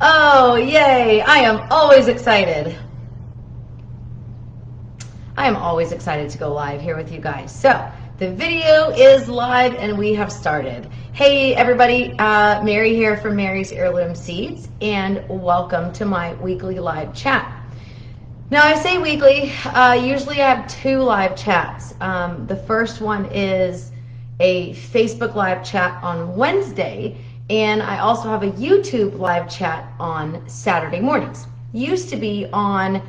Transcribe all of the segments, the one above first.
Oh, yay. I am always excited. I am always excited to go live here with you guys. So the video is live and we have started. Hey everybody, Mary here from Mary's Heirloom Seeds, and welcome to my weekly live chat. Now I say weekly, usually I have two live chats. The first one is a Facebook live chat on Wednesday, and I also have a YouTube live chat on Saturday mornings. Used to be on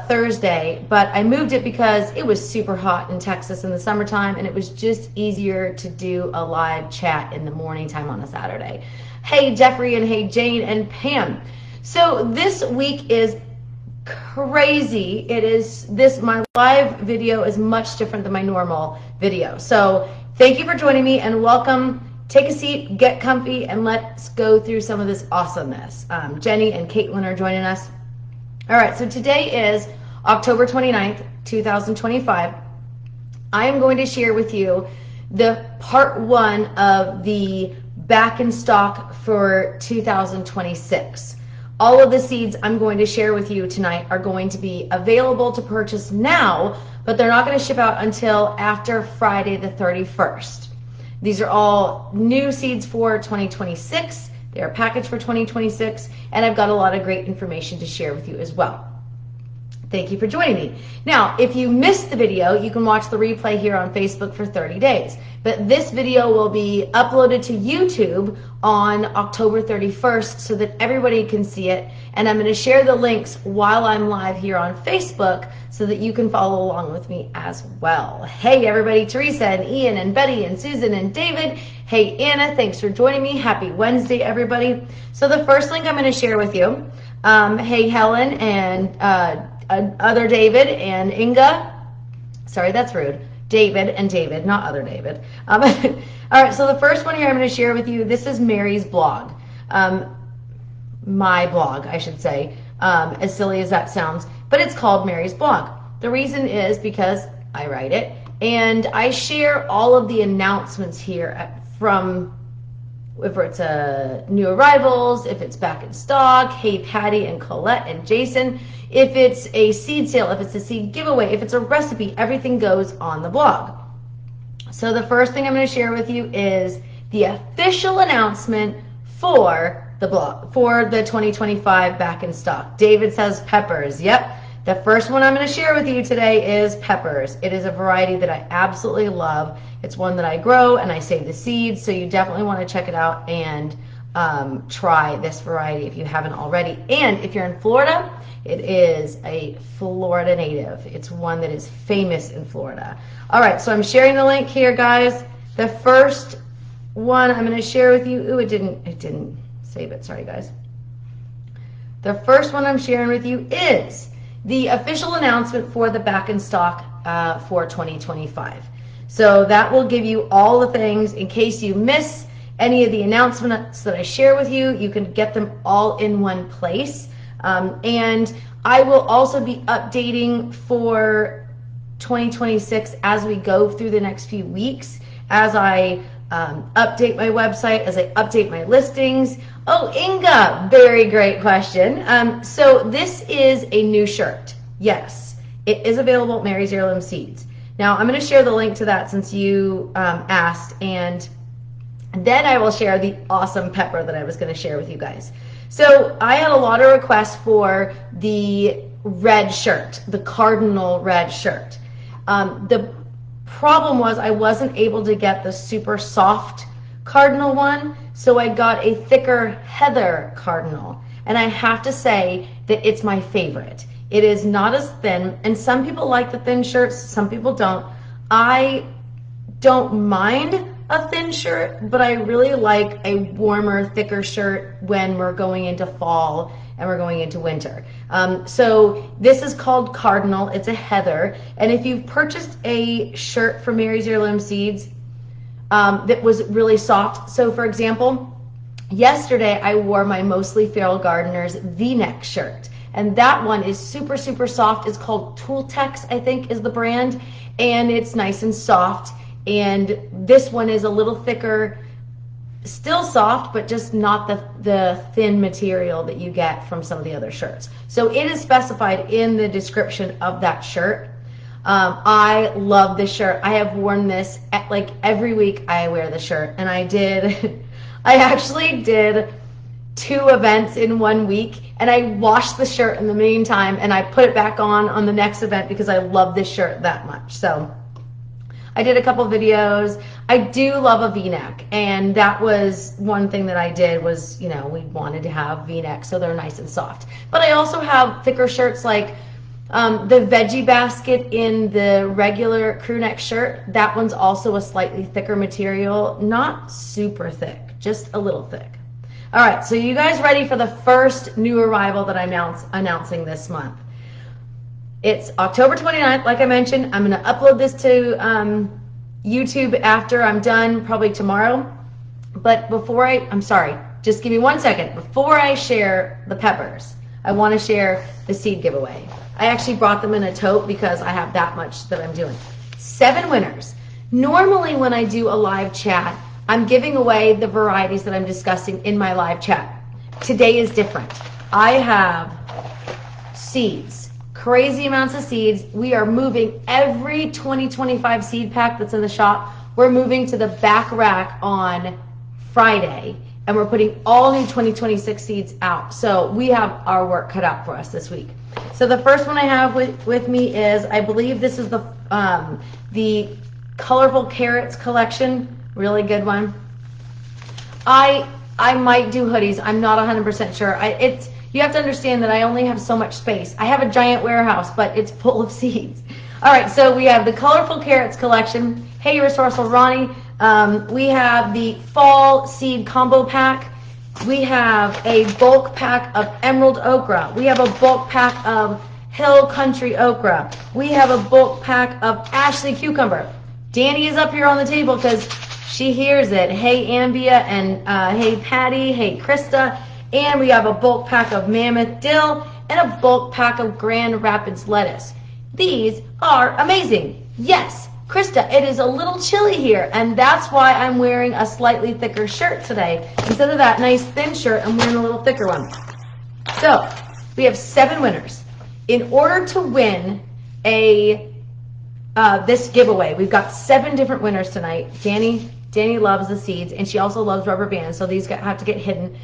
Thursday, but I moved it because it was super hot in Texas in the summertime, and it was just easier to do a live chat in the morning time on a Saturday. Hey Jeffrey, and hey Jane and Pam. So this week is crazy. My live video is much different than my normal video. So thank you for joining me and welcome. Take a seat, get comfy, and let's go through some of this awesomeness. Jenny and Caitlin are joining us. All right, so today is October 29th, 2025. I am going to share with you the part one of the back in stock for 2026. All of the seeds I'm going to share with you tonight are going to be available to purchase now, but they're not going to ship out until after Friday the 31st. These are all new seeds for 2026. They are packaged for 2026, and I've got a lot of great information to share with you as well. Thank you for joining me. Now, if you missed the video, you can watch the replay here on Facebook for 30 days. But this video will be uploaded to YouTube on October 31st so that everybody can see it. And I'm going to share the links while I'm live here on Facebook so that you can follow along with me as well. Hey everybody, Teresa and Ian and Betty and Susan and David. Hey Anna, thanks for joining me. Happy Wednesday, everybody. So the first link I'm going to share with you, hey Helen and other David and Inga. Sorry, that's rude. David and David, not other David. All right, so the first one here I'm going to share with you, this is Mary's blog. My blog, I should say, as silly as that sounds, but it's called Mary's blog. The reason is because I write it, and I share all of the announcements here from, if it's new arrivals, if it's back in stock, hey Patty and Colette and Jason, if it's a seed sale, if it's a seed giveaway, if it's a recipe, everything goes on the blog. So the first thing I'm going to share with you is the official announcement for the blog, for the 2025 back in stock. David says peppers. Yep. The first one I'm going to share with you today is peppers. It is a variety that I absolutely love. It's one that I grow and I save the seeds, so you definitely want to check it out and try this variety if you haven't already. And if you're in Florida, it is a Florida native. It's one that is famous in Florida. All right, so I'm sharing the link here, guys. The first one I'm going to share with you. Ooh, it didn't save it. Sorry, guys. The first one I'm sharing with you is the official announcement for the back in stock for 2025. So that will give you all the things in case you miss any of the announcements that I share with you. You can get them all in one place. And I will also be updating for 2026 as we go through the next few weeks, as I update my website, as I update my listings. Oh, Inga, very great question. So this is a new shirt. Yes, it is available at Mary's Heirloom Seeds. Now I'm going to share the link to that since you asked, and then I will share the awesome pepper that I was going to share with you guys. So I had a lot of requests for the red shirt, the cardinal red shirt. The problem was I wasn't able to get the super soft cardinal one, so I got a thicker heather cardinal, and I have to say that it's my favorite. It is not as thin, and some people like the thin shirts, some people don't. I don't mind a thin shirt, but I really like a warmer, thicker shirt when we're going into fall and we're going into winter. So this is called Cardinal. It's a heather, and if you've purchased a shirt from Mary's Heirloom Seeds that was really soft, so for example, yesterday I wore my Mostly Feral Gardeners V-neck shirt, and that one is super, super soft. It's called Tooltex, I think is the brand, and it's nice and soft. And this one is a little thicker, still soft, but just not the thin material that you get from some of the other shirts. So it is specified in the description of that shirt. I love this shirt. I have worn this like every week. I wear the shirt, and I actually did 2 events in 1 week, and I washed the shirt in the meantime, and I put it back on the next event because I love this shirt that much. So I did a couple videos. I do love a V-neck, and that was one thing that I did was, you know, we wanted to have V-necks so they're nice and soft. But I also have thicker shirts like the veggie basket in the regular crew neck shirt. That one's also a slightly thicker material, not super thick, just a little thick. All right, so you guys ready for the first new arrival that I'm announcing this month? It's October 29th, like I mentioned. I'm going to upload this to YouTube after I'm done, probably tomorrow. But before I'm sorry, just give me 1 second. Before I share the peppers, I want to share the seed giveaway. I actually brought them in a tote because I have that much that I'm doing. 7 winners. Normally when I do a live chat, I'm giving away the varieties that I'm discussing in my live chat. Today is different. I have seeds, crazy amounts of seeds. We are moving every 2025 seed pack that's in the shop. We're moving to the back rack on Friday, and we're putting all new 2026 seeds out. So we have our work cut out for us this week. So the first one I have with me is, I believe this is the Colorful Carrots collection. Really good one. I might do hoodies. I'm not 100% sure. You have to understand that I only have so much space. I have a giant warehouse, but it's full of seeds. All right, so we have the Colorful Carrots collection. Hey, Resourceful Ronnie. We have the Fall Seed Combo Pack. We have a bulk pack of Emerald Okra. We have a bulk pack of Hill Country Okra. We have a bulk pack of Ashley Cucumber. Danny is up here on the table because she hears it. Hey, Ambia, and hey, Patty, hey, Krista. And we have a bulk pack of Mammoth Dill and a bulk pack of Grand Rapids Lettuce. These are amazing. Yes, Krista, it is a little chilly here, and that's why I'm wearing a slightly thicker shirt today. Instead of that nice thin shirt, I'm wearing a little thicker one. So, we have 7 winners. In order to win this giveaway, we've got 7 different winners tonight. Danny loves the seeds, and she also loves rubber bands, so these have to get hidden.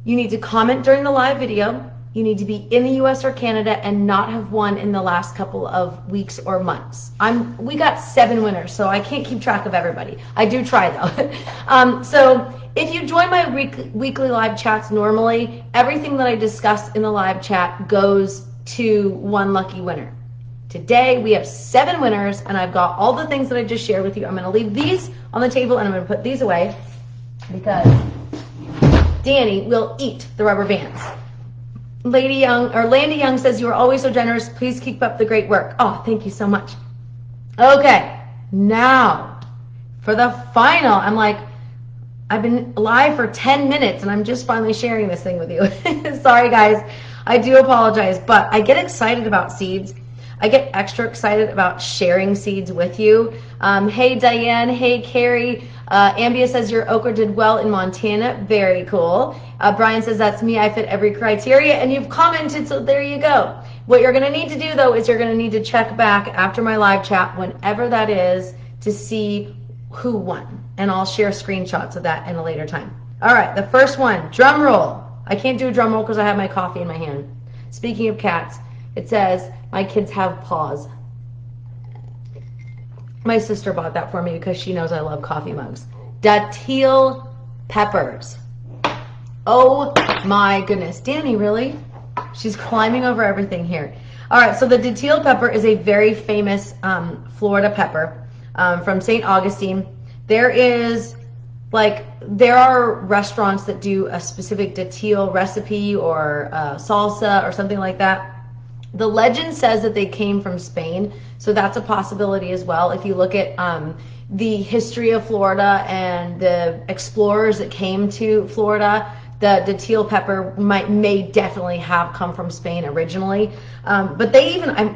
You need to comment during the live video. You need to be in the US or Canada and not have won in the last couple of weeks or months. We got 7 winners, so I can't keep track of everybody. I do try though. So if you join my weekly live chats normally, everything that I discuss in the live chat goes to 1 lucky winner. Today we have 7 winners, and I've got all the things that I just shared with you. I'm going to leave these on the table, and I'm going to put these away because Danny will eat the rubber bands. Landy Young says, you are always so generous. Please keep up the great work. Oh, thank you so much. Okay, now for the final. I've been live for 10 minutes, and I'm just finally sharing this thing with you. Sorry, guys. I do apologize, but I get excited about seeds. I get extra excited about sharing seeds with you. Hey, Diane. Hey, Carrie. Ambia says your okra did well in Montana. Very cool. Brian says that's me. I fit every criteria, and you've commented, so there you go. What you're going to need to do, though, is you're going to need to check back after my live chat, whenever that is, to see who won, and I'll share screenshots of that in a later time. All right, the first one, drum roll. I can't do a drum roll because I have my coffee in my hand. Speaking of cats, it says, my kids have paws. My sister bought that for me because she knows I love coffee mugs. Datil peppers. Oh my goodness. Danny, really? She's climbing over everything here. All right, so the datil pepper is a very famous Florida pepper from St. Augustine. There are restaurants that do a specific datil recipe or salsa or something like that. The legend says that they came from Spain, so that's a possibility as well. If you look at the history of Florida and the explorers that came to Florida, the datil pepper may definitely have come from Spain originally. But they even,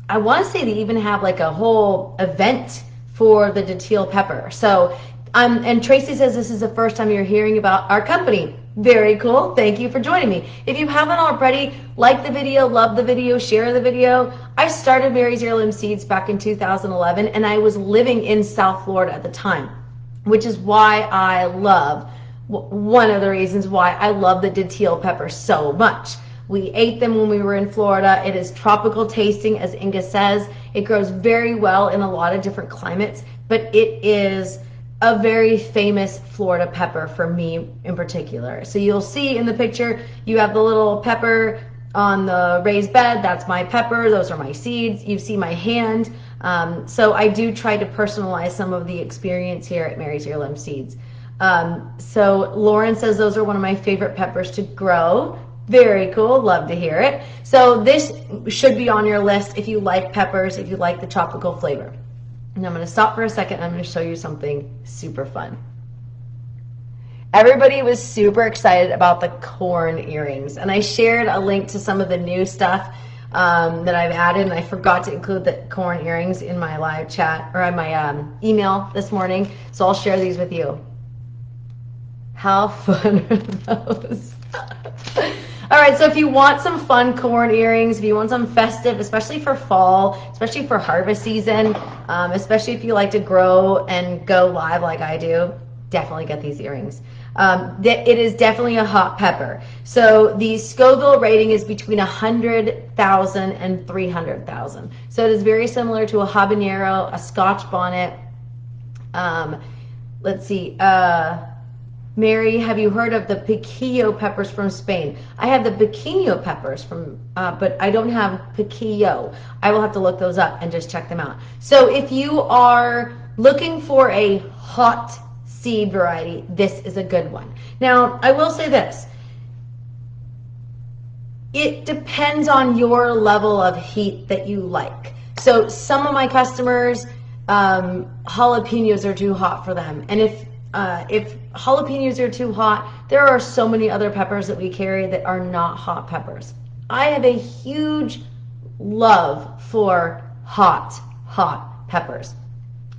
I want to say they even have like a whole event for the datil pepper. So And Tracy says this is the first time you're hearing about our company. Very cool. Thank you for joining me. If you haven't already, like the video, love the video, share the video. I started Mary's Heirloom Seeds back in 2011, and I was living in South Florida at the time, which is why I love, one of the reasons why I love the Datil pepper so much. We ate them when we were in Florida. It is tropical tasting, as Inga says. It grows very well in a lot of different climates, but it is a very famous Florida pepper for me in particular. So you'll see in the picture, you have the little pepper on the raised bed. That's my pepper. Those are my seeds. You see my hand. So I do try to personalize some of the experience here at Mary's Heirloom Seeds. So Lauren says those are one of my favorite peppers to grow. Very cool. Love to hear it. So this should be on your list if you like peppers, if you like the tropical flavor. And I'm going to stop for a second. I'm going to show you something super fun. Everybody was super excited about the corn earrings, and I shared a link to some of the new stuff that I've added, and I forgot to include the corn earrings in my live chat or in my email this morning, so I'll share these with you. How fun are those? All right, so if you want some fun corn earrings, if you want some festive, especially for fall, especially for harvest season, especially if you like to grow and go live like I do, definitely get these earrings. It is definitely a hot pepper. So the Scoville rating is between 100,000 and 300,000. So it is very similar to a habanero, a Scotch bonnet. Let's see. Mary, have you heard of the piquillo peppers from Spain? I have the piquillo peppers from, but I don't have piquillo. I will have to look those up and just check them out. So if you are looking for a hot seed variety, this is a good one. Now, I will say this. It depends on your level of heat that you like. So some of my customers, jalapenos are too hot for them. And if jalapenos are too hot, there are so many other peppers that we carry that are not hot peppers. I have a huge love for hot peppers.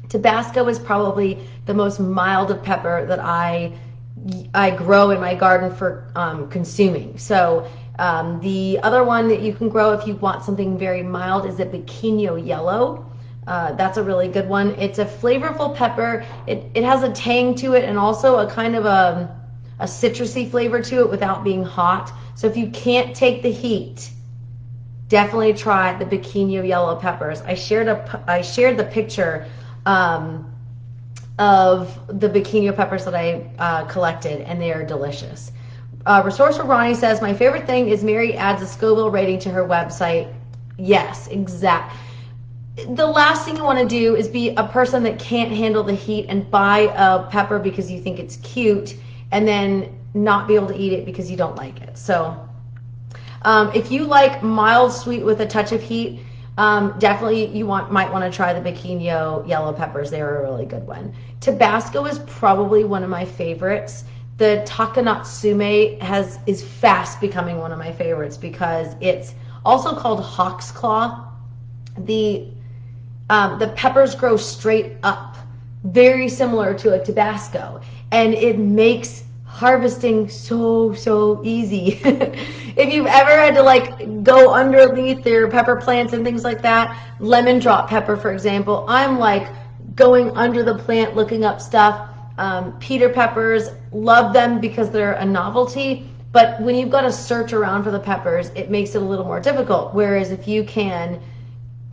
Tabasco is probably the most mild of pepper that I grow in my garden for consuming. So the other one that you can grow if you want something very mild is the Piquinho Yellow. That's a really good one. It's a flavorful pepper. It has a tang to it and also a kind of a citrusy flavor to it without being hot. So if you can't take the heat, definitely try the Piquinho Yellow peppers. I shared the picture of the Piquinho peppers that I collected, and they are delicious. Resourceful Ronnie says, my favorite thing is Mary adds a Scoville rating to her website. Yes, exact. The last thing you want to do is be a person that can't handle the heat and buy a pepper because you think it's cute and then not be able to eat it because you don't like it. So if you like mild sweet with a touch of heat, definitely you might want to try the Piquinho Yellow peppers. They're a really good one. Tabasco is probably one of my favorites. The Takanatsume is fast becoming one of my favorites because it's also called hawk's claw. The peppers grow straight up, very similar to a Tabasco, and it makes harvesting so easy. If you've ever had to like go underneath their pepper plants and things like that, lemon drop pepper, for example, I'm like going under the plant looking up stuff. Peter peppers, love them because they're a novelty, but when you've got to search around for the peppers, it makes it a little more difficult. Whereas if you can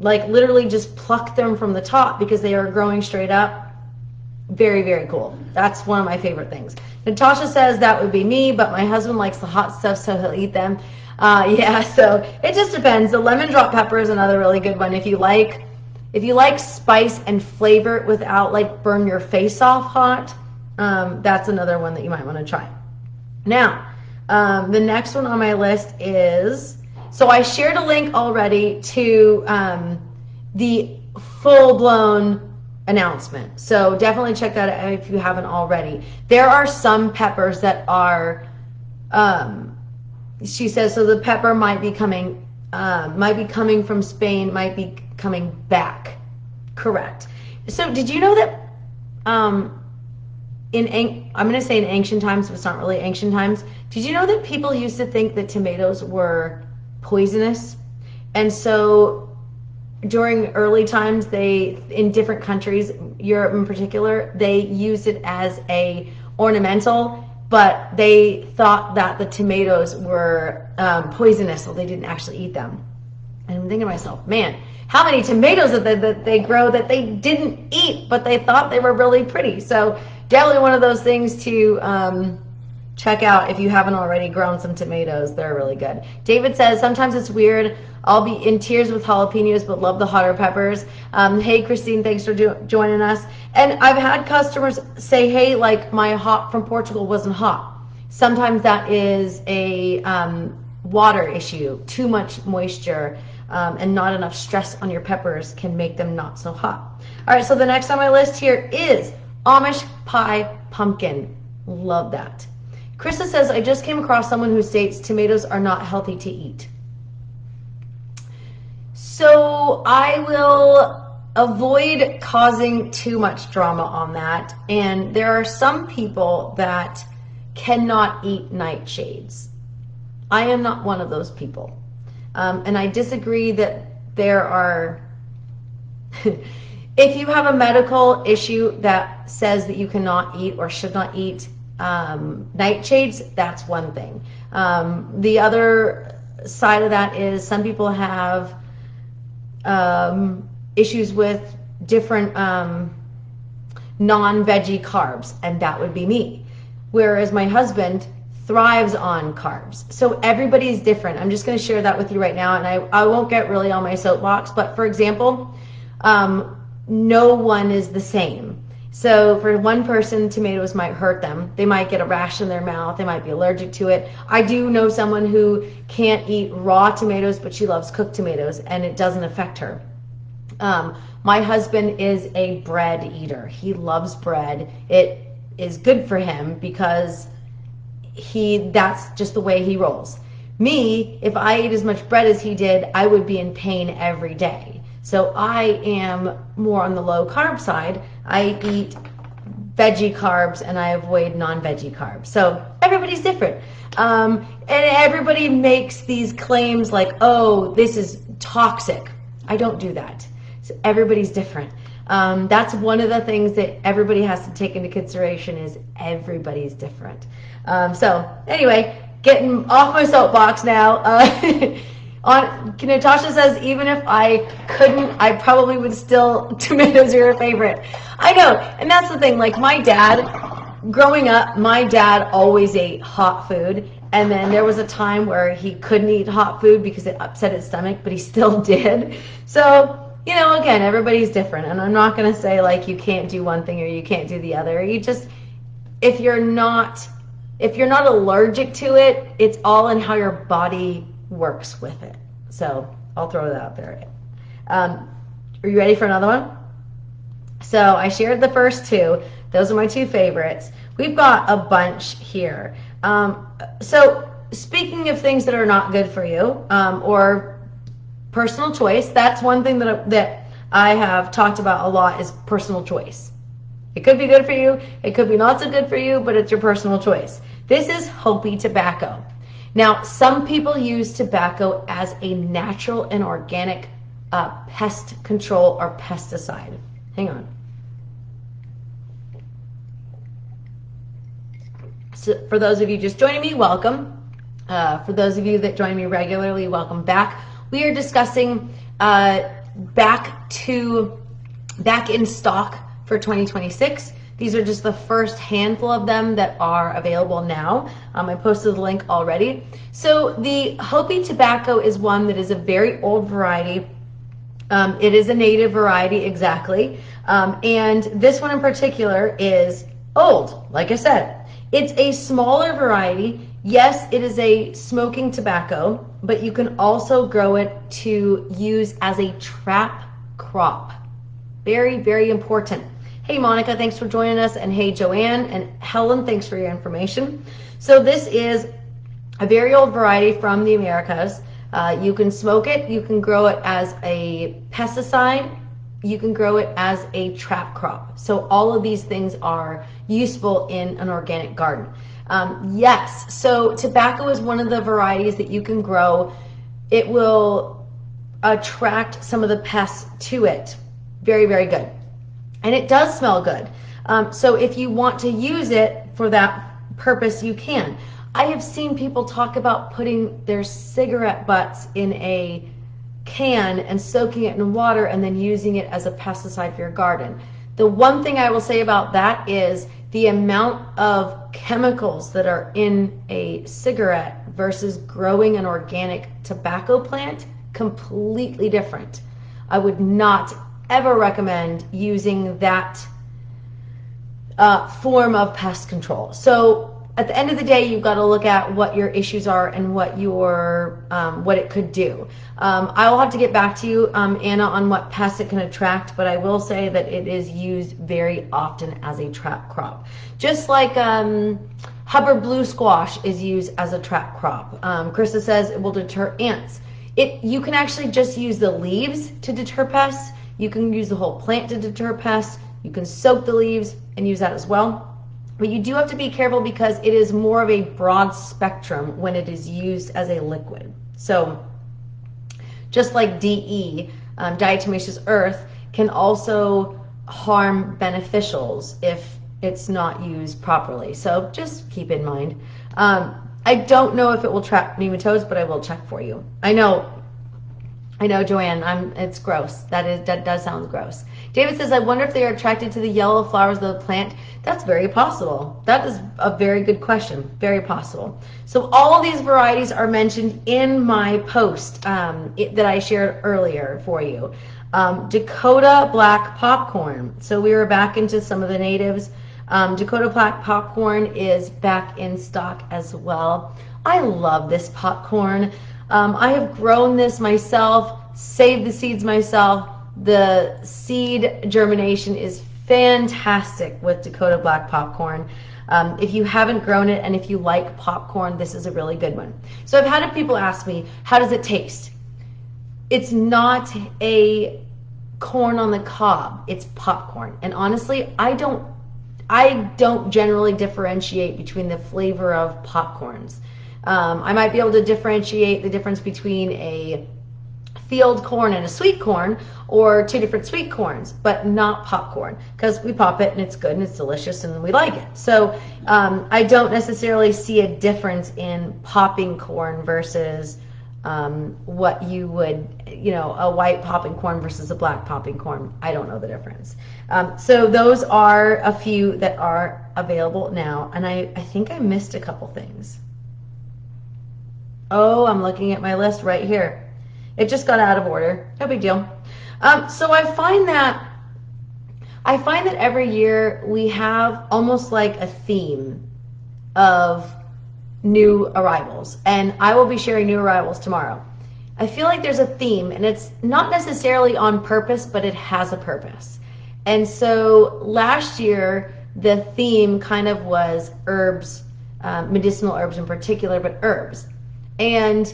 like literally just pluck them from the top because they are growing straight up, very cool. That's one of my favorite things. Natasha says that would be me, but my husband likes the hot stuff, so he'll eat them. Yeah, so it just depends. The lemon drop pepper is another really good one. If you like spice and flavor without like burn your face off hot, that's another one that you might want to try. Now, the next one on my list is, so I shared a link already to the full-blown announcement. So definitely check that out if you haven't already. There are some peppers that are, she says, so the pepper might be coming from Spain, might be coming back. Correct. So did you know that I'm going to say in ancient times, but it's not really ancient times. Did you know that people used to think that tomatoes were poisonous? And so during early times, in different countries, Europe in particular, they used it as a ornamental, but they thought that the tomatoes were poisonous, so they didn't actually eat them. And I'm thinking to myself, man, how many tomatoes that they grow that they didn't eat, but they thought they were really pretty. So definitely one of those things to check out if you haven't already grown some tomatoes. They're really good. David says, sometimes it's weird. I'll be in tears with jalapenos, but love the hotter peppers. Hey, Christine, thanks for joining us. And I've had customers say, hey, like my hot from Portugal wasn't hot. Sometimes that is a water issue. Too much moisture and not enough stress on your peppers can make them not so hot. All right, so the next on my list here is Amish pie pumpkin. Love that. Krista says, I just came across someone who states tomatoes are not healthy to eat. So I will avoid causing too much drama on that. And there are some people that cannot eat nightshades. I am not one of those people. And I disagree that there are, if you have a medical issue that says that you cannot eat or should not eat nightshades, that's one thing. The other side of that is some people have issues with different non-veggie carbs, and that would be me. Whereas my husband thrives on carbs. So everybody's different. I'm just going to share that with you right now, and I won't get really on my soapbox, but for example, no one is the same. So for one person, tomatoes might hurt them. They might get a rash in their mouth. They might be allergic to it. I do know someone who can't eat raw tomatoes, but she loves cooked tomatoes, and it doesn't affect her. My husband is a bread eater. He loves bread. It is good for him because that's just the way he rolls. Me, if I ate as much bread as he did, I would be in pain every day. So I am more on the low carb side. I eat veggie carbs and I avoid non-veggie carbs. So everybody's different. And everybody makes these claims like, oh, this is toxic. I don't do that. So everybody's different. That's one of the things that everybody has to take into consideration is everybody's different. So anyway, getting off my soapbox now. Natasha says, even if I couldn't, I probably would still, tomatoes are your favorite. I know, and that's the thing, like my dad, growing up, my dad always ate hot food, and then there was a time where he couldn't eat hot food because it upset his stomach, but he still did. So, you know, again, everybody's different, and I'm not going to say like you can't do one thing or you can't do the other. You just, if you're not allergic to it, it's all in how your body works with it. So I'll throw that out there. Are you ready for another one? So I shared the first two. Those are my two favorites. We've got a bunch here. So speaking of things that are not good for you, or personal choice, that's one thing that I have talked about a lot is personal choice. It could be good for you, it could be not so good for you, but it's your personal choice. This is Hopi tobacco. Now, some people use tobacco as a natural and organic pest control or pesticide. Hang on. So for those of you just joining me, welcome. For those of you that join me regularly, welcome back. We are discussing back in stock for 2026. These are just the first handful of them that are available now. I posted the link already. So the Hopi tobacco is one that is a very old variety. It is a native variety, exactly. And this one in particular is old, like I said. It's a smaller variety. Yes, it is a smoking tobacco, but you can also grow it to use as a trap crop. Very, very important. Hey Monica, thanks for joining us, and hey Joanne, and Helen, thanks for your information. So this is a very old variety from the Americas. You can smoke it, you can grow it as a pesticide, you can grow it as a trap crop. So all of these things are useful in an organic garden. Yes, so tobacco is one of the varieties that you can grow. It will attract some of the pests to it. Very, very good. And it does smell good. So if you want to use it for that purpose, you can. I have seen people talk about putting their cigarette butts in a can and soaking it in water and then using it as a pesticide for your garden. The one thing I will say about that is the amount of chemicals that are in a cigarette versus growing an organic tobacco plant, completely different. I would not ever recommend using that form of pest control. So at the end of the day, you've got to look at what your issues are and what what it could do. I will have to get back to you, Anna, on what pests it can attract, but I will say that it is used very often as a trap crop. Just like Hubbard blue squash is used as a trap crop. Krista says it will deter ants. You can actually just use the leaves to deter pests. You can use the whole plant to deter pests. You can soak the leaves and use that as well. But you do have to be careful because it is more of a broad spectrum when it is used as a liquid. So just like DE, diatomaceous earth, can also harm beneficials if it's not used properly. So just keep in mind. I don't know if it will trap nematodes, but I will check for you. I know, Joanne, it's gross. That does sound gross. David says, I wonder if they are attracted to the yellow flowers of the plant. That's very possible. That is a very good question. Very possible. So all of these varieties are mentioned in my post that I shared earlier for you. Dakota black popcorn. So we were back into some of the natives. Dakota black popcorn is back in stock as well. I love this popcorn. I have grown this myself, saved the seeds myself. The seed germination is fantastic with Dakota black popcorn. If you haven't grown it and if you like popcorn, this is a really good one. So I've had people ask me, how does it taste? It's not a corn on the cob, it's popcorn. And honestly, I don't generally differentiate between the flavor of popcorns. I might be able to differentiate the difference between a field corn and a sweet corn, or two different sweet corns, but not popcorn, because we pop it and it's good and it's delicious and we like it. So I don't necessarily see a difference in popping corn versus what you would, a white popping corn versus a black popping corn. I don't know the difference. So those are a few that are available now, and I think I missed a couple things. Oh, I'm looking at my list right here. It just got out of order. No big deal. So I find that every year we have almost like a theme of new arrivals, and I will be sharing new arrivals tomorrow. I feel like there's a theme, and it's not necessarily on purpose, but it has a purpose. And so last year the theme kind of was herbs, medicinal herbs in particular, but herbs. And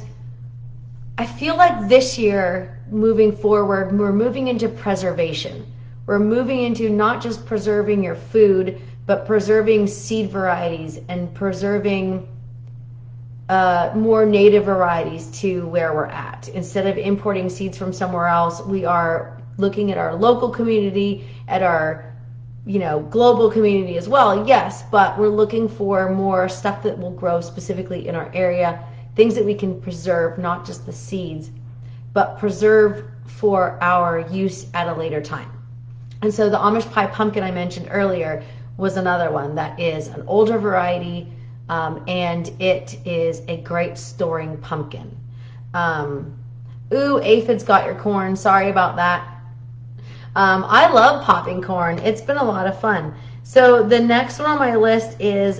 I feel like this year, moving forward, we're moving into preservation. We're moving into not just preserving your food, but preserving seed varieties and preserving more native varieties to where we're at. Instead of importing seeds from somewhere else, we are looking at our local community, at our global community as well, yes, but we're looking for more stuff that will grow specifically in our area, things that we can preserve, not just the seeds, but preserve for our use at a later time. And so the Amish pie pumpkin I mentioned earlier was another one that is an older variety, and it is a great storing pumpkin. Ooh, aphids got your corn. Sorry about that. I love popping corn. It's been a lot of fun. So the next one on my list is,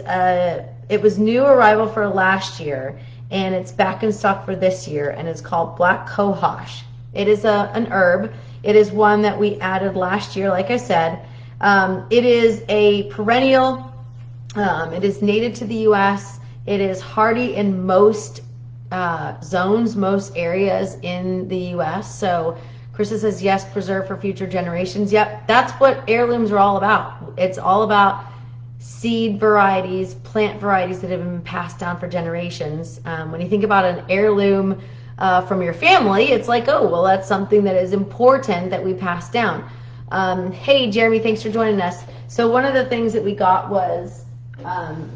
it was new arrival for last year, and it's back in stock for this year, and it's called black cohosh. It is an herb. It is one that we added last year, like I said. It is a perennial. It is native to the U.S. It is hardy in most zones, most areas in the U.S. So Krista says, yes, preserve for future generations. Yep, that's what heirlooms are all about. It's all about seed varieties, plant varieties that have been passed down for generations. When you think about an heirloom from your family, it's like, oh, well, that's something that is important that we pass down. Hey, Jeremy, thanks for joining us. So one of the things that we got was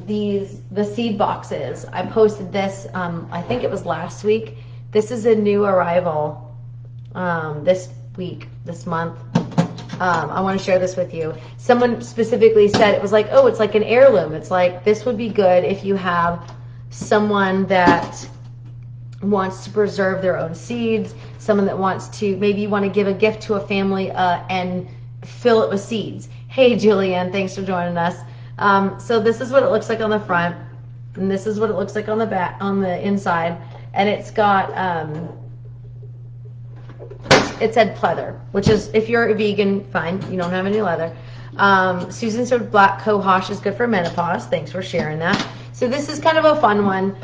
the seed boxes. I posted this, I think it was last week. This is a new arrival this week, this month. I want to share this with you. Someone specifically said, it was like, oh, it's like an heirloom. It's like, this would be good if you have someone that wants to preserve their own seeds, someone that wants to, maybe you want to give a gift to a family and fill it with seeds. Hey, Julianne, thanks for joining us. So this is what it looks like on the front, and this is what it looks like on the back, on the inside, and it's got, it said pleather, which is, if you're a vegan, fine, you don't have any leather. Susan said black cohosh is good for menopause. Thanks for sharing that. So this is kind of a fun one.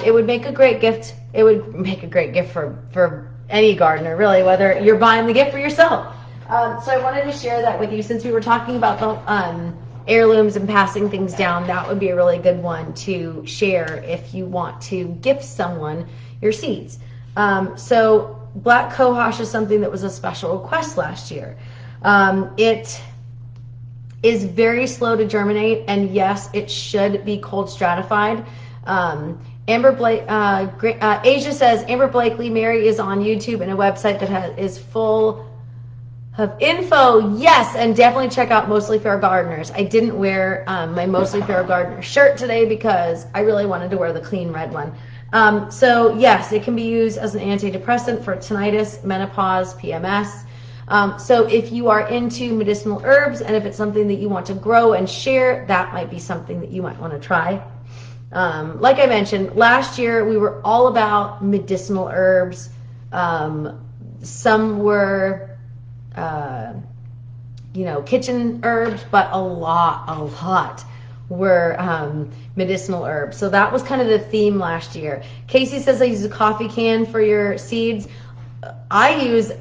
It would make a great gift. It would make a great gift for any gardener, really, whether you're buying the gift for yourself. So I wanted to share that with you since we were talking about the heirlooms and passing things down. That would be a really good one to share if you want to gift someone your seeds. So black cohosh is something that was a special request last year. It is very slow to germinate, and yes, it should be cold stratified. Amber Blake, Asia says, Amber Blakely, Mary is on YouTube and a website that is full of info. Yes, and definitely check out Mostly Fair Gardeners. I didn't wear my Mostly Fair Gardener shirt today because I really wanted to wear the clean red one. So yes, it can be used as an antidepressant for tinnitus, menopause, PMS. So if you are into medicinal herbs and if it's something that you want to grow and share, that might be something that you might want to try. Like I mentioned, last year we were all about medicinal herbs. Some were, kitchen herbs, but a lot were medicinal herbs. So that was kind of the theme last year. Casey says I use a coffee can for your seeds. I use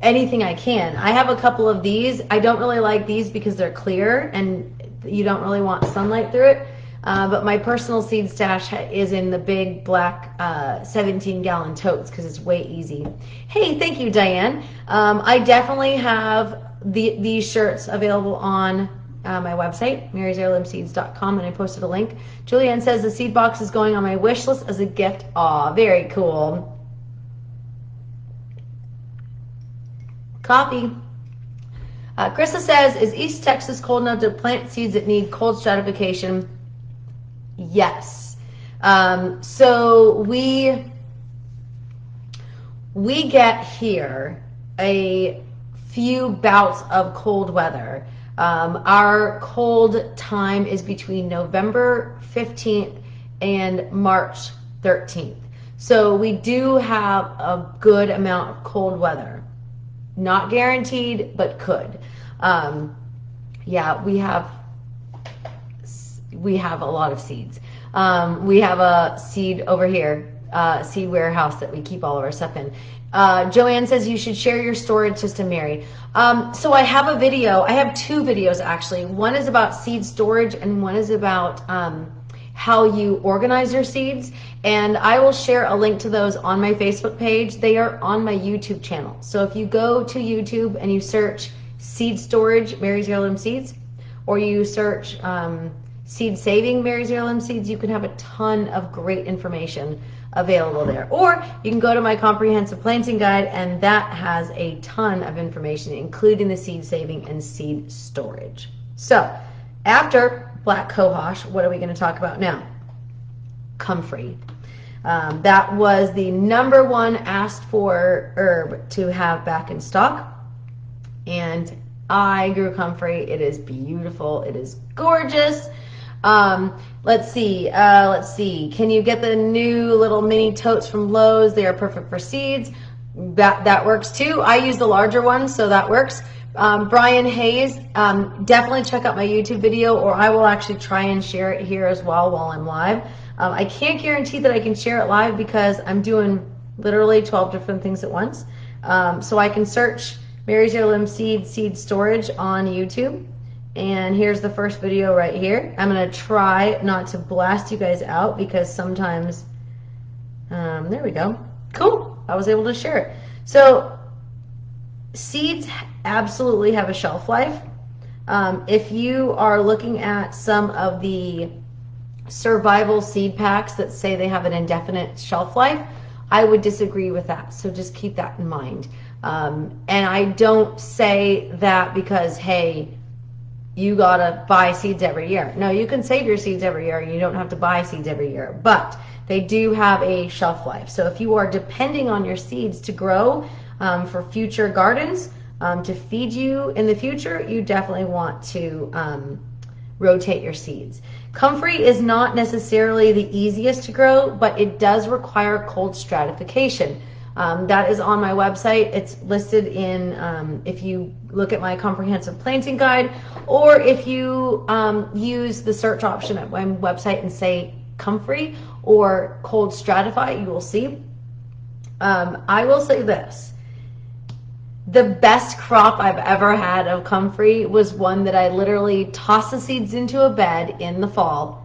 anything I can. I have a couple of these. I don't really like these because they're clear and you don't really want sunlight through it. But my personal seed stash is in the big black 17-gallon totes because it's way easy. Hey, thank you, Diane. I definitely have these shirts available on my website, marysheirloomseeds.com, and I posted a link. Julianne says the seed box is going on my wish list as a gift. Aw, very cool. Coffee. Krista says, is East Texas cold enough to plant seeds that need cold stratification? Yes. So we get here a few bouts of cold weather. Our cold time is between November 15th and March 13th. So we do have a good amount of cold weather. Not guaranteed, but could. Yeah, we have a lot of seeds. We have a seed over here, seed warehouse that we keep all of our stuff in. Joanne says you should share your storage system, Mary. So I have a video. I have two videos actually. One is about seed storage and one is about how you organize your seeds. And I will share a link to those on my Facebook page. They are on my YouTube channel. So if you go to YouTube and you search seed storage, Mary's Heirloom Seeds, or you search seed saving, Mary's Heirloom Seeds, you can have a ton of great information available there. Or you can go to my comprehensive planting guide and that has a ton of information, including the seed saving and seed storage. So after black cohosh, what are we going to talk about now? Comfrey. That was the #1 asked for herb to have back in stock. And I grew comfrey. It is beautiful. It is gorgeous. Let's see. Can you get the new little mini totes from Lowe's? They are perfect for seeds. That works too. I use the larger ones, so that works. Brian Hayes, definitely check out my YouTube video, or I will actually try and share it here as well while I'm live. I can't guarantee that I can share it live because I'm doing literally 12 different things at once. So I can search Mary's Heirloom seed storage on YouTube. And here's the first video right here. I'm going to try not to blast you guys out because sometimes, there we go. Cool. I was able to share it. So seeds absolutely have a shelf life. If you are looking at some of the survival seed packs that say they have an indefinite shelf life, I would disagree with that. So just keep that in mind. And I don't say that because, hey, you gotta buy seeds every year. No, you can save your seeds every year. You don't have to buy seeds every year, but they do have a shelf life. So if you are depending on your seeds to grow for future gardens, to feed you in the future, you definitely want to rotate your seeds. Comfrey is not necessarily the easiest to grow, but it does require cold stratification. That is on my website. It's listed in, if you look at my comprehensive planting guide, or if you use the search option at my website and say comfrey or cold stratify, you will see. I will say this. The best crop I've ever had of comfrey was one that I literally tossed the seeds into a bed in the fall,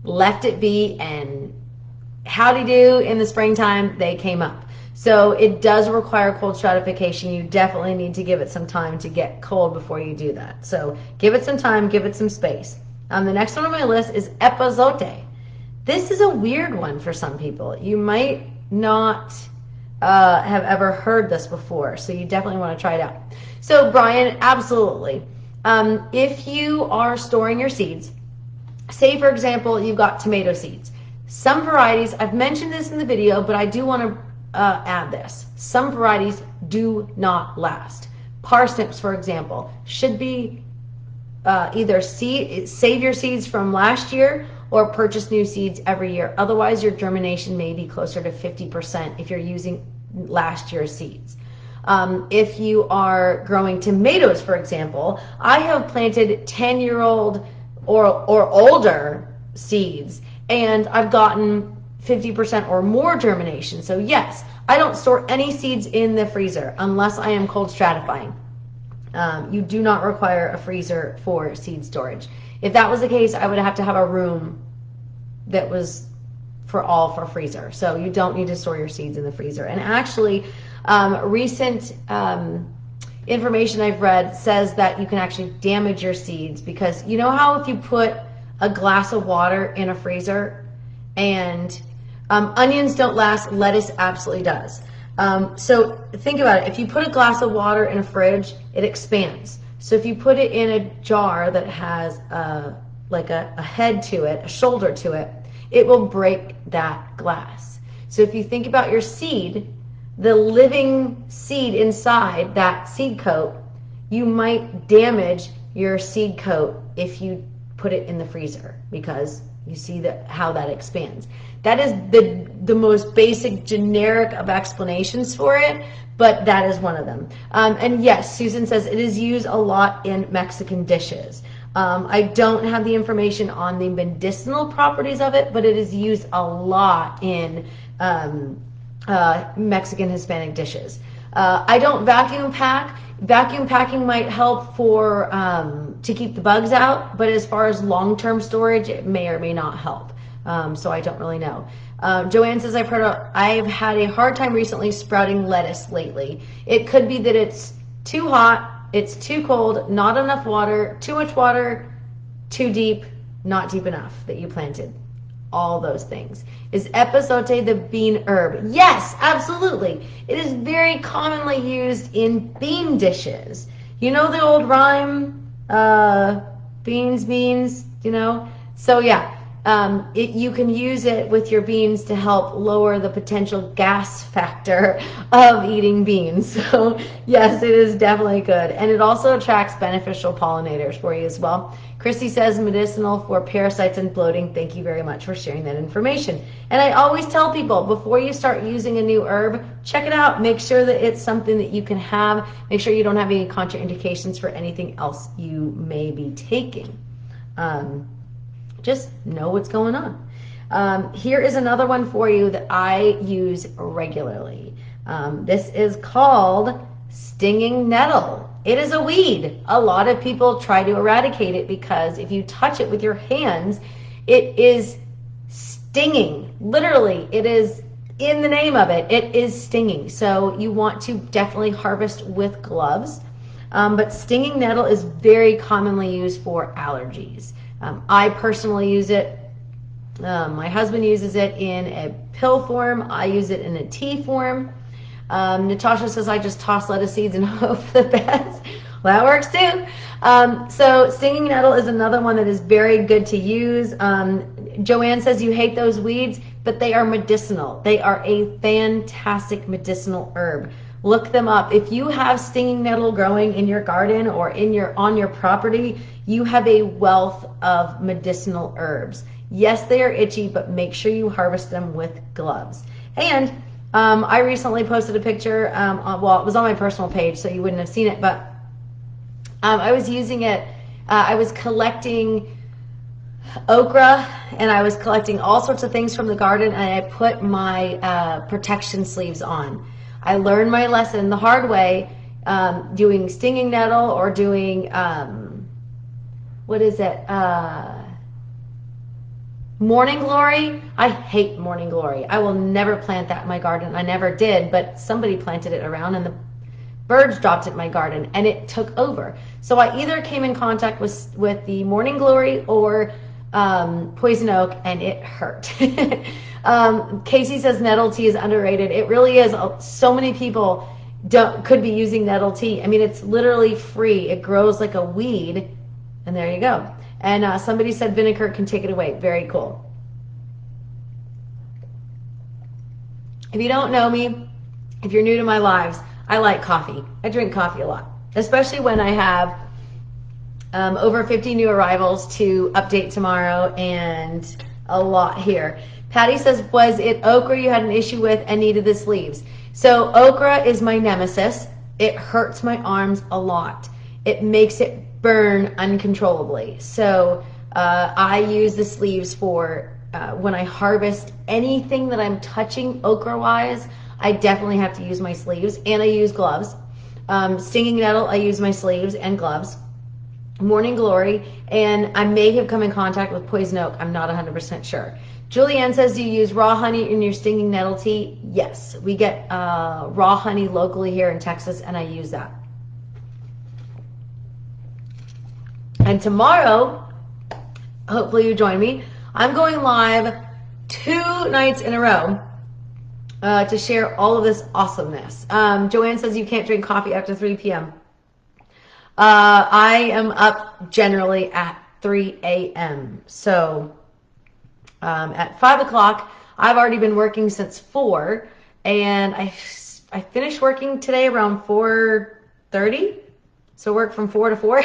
left it be, and howdy do, in the springtime, they came up. So it does require cold stratification. You definitely need to give it some time to get cold before you do that. So give it some time, give it some space. The next one on my list is epazote. This is a weird one for some people. You might not have ever heard this before, so you definitely want to try it out. So Brian, absolutely. If you are storing your seeds, say for example you've got tomato seeds, some varieties, I've mentioned this in the video, but I do want to add this, some varieties do not last. Parsnips, for example, should be either save your seeds from last year or purchase new seeds every year. Otherwise, your germination may be closer to 50% if you're using last year's seeds. If you are growing tomatoes, for example, I have planted 10-year-old or older seeds, and I've gotten 50% or more germination. So yes, I don't store any seeds in the freezer unless I am cold stratifying. You do not require a freezer for seed storage. If that was the case, I would have to have a room that was for freezer. So you don't need to store your seeds in the freezer. And actually, recent information I've read says that you can actually damage your seeds, because you know how if you put a glass of water in a freezer and onions don't last, lettuce absolutely does. So think about it. If you put a glass of water in a fridge, it expands. So if you put it in a jar that has like a head to it, a shoulder to it, it will break that glass. So if you think about your seed, the living seed inside that seed coat, you might damage your seed coat if you put it in the freezer, because you see how that expands. That is the most basic generic of explanations for it, but that is one of them. And yes, Susan says it is used a lot in Mexican dishes. I don't have the information on the medicinal properties of it, but it is used a lot in Mexican Hispanic dishes. I don't vacuum pack. Vacuum packing might help for to keep the bugs out, but as far as long-term storage, it may or may not help. So I don't really know. Joanne says, I've had a hard time recently sprouting lettuce lately. It could be that it's too hot, it's too cold, not enough water, too much water, too deep, not deep enough that you planted. All those things. Is epazote the bean herb? Yes, absolutely. It is very commonly used in bean dishes. You know the old rhyme, beans, you know? So yeah, you can use it with your beans to help lower the potential gas factor of eating beans. So yes, it is definitely good. And it also attracts beneficial pollinators for you as well. Christy says medicinal for parasites and bloating. Thank you very much for sharing that information. And I always tell people, before you start using a new herb, check it out. Make sure that it's something that you can have. Make sure you don't have any contraindications for anything else you may be taking. Just know what's going on. Here is another one for you that I use regularly. This is called stinging nettle. It is a weed. A lot of people try to eradicate it because if you touch it with your hands, it is stinging. Literally, it is in the name of it. It is stinging. So you want to definitely harvest with gloves. But stinging nettle is very commonly used for allergies. I personally use it. My husband uses it in a pill form. I use it in a tea form. Natasha says, I just toss lettuce seeds and hope for the best. Well, that works too. So stinging nettle is another one that is very good to use. Joanne says you hate those weeds, but they are medicinal. They are a fantastic medicinal herb. Look them up. If you have stinging nettle growing in your garden or on your property, you have a wealth of medicinal herbs. Yes, they are itchy, but make sure you harvest them with gloves. And I recently posted a picture, well, it was on my personal page, so you wouldn't have seen it, but I was using it, I was collecting okra, and I was collecting all sorts of things from the garden, and I put my protection sleeves on. I learned my lesson the hard way, doing stinging nettle or doing, what is it, morning glory. I hate morning glory. I will never plant that in my garden. I never did, but somebody planted it around and the birds dropped it in my garden and it took over. So I either came in contact with the morning glory or poison oak, and it hurt. Casey says nettle tea is underrated. It really is. So many people could be using nettle tea. I mean, it's literally free. It grows like a weed, and there you go. And somebody said vinegar can take it away. Very cool. If you don't know me, if you're new to my lives, I like coffee. I drink coffee a lot, especially when I have over 50 new arrivals to update tomorrow and a lot here. Patty says, was it okra you had an issue with and needed the sleeves? So okra is my nemesis. It hurts my arms a lot. It makes it burn uncontrollably. So I use the sleeves for when I harvest anything that I'm touching okra wise. I definitely have to use my sleeves, and I use gloves. Stinging nettle, I use my sleeves and gloves. Morning glory, and I may have come in contact with poison oak. I'm not 100% sure. Julianne says, do you use raw honey in your stinging nettle tea? Yes, we get raw honey locally here in Texas, and I use that. And tomorrow, hopefully you join me, I'm going live 2 nights in a row to share all of this awesomeness. Joanne says you can't drink coffee after 3 p.m. I am up generally at 3 a.m. So at 5 o'clock, I've already been working since 4, and I finished working today around 4:30. So work from 4 to 4.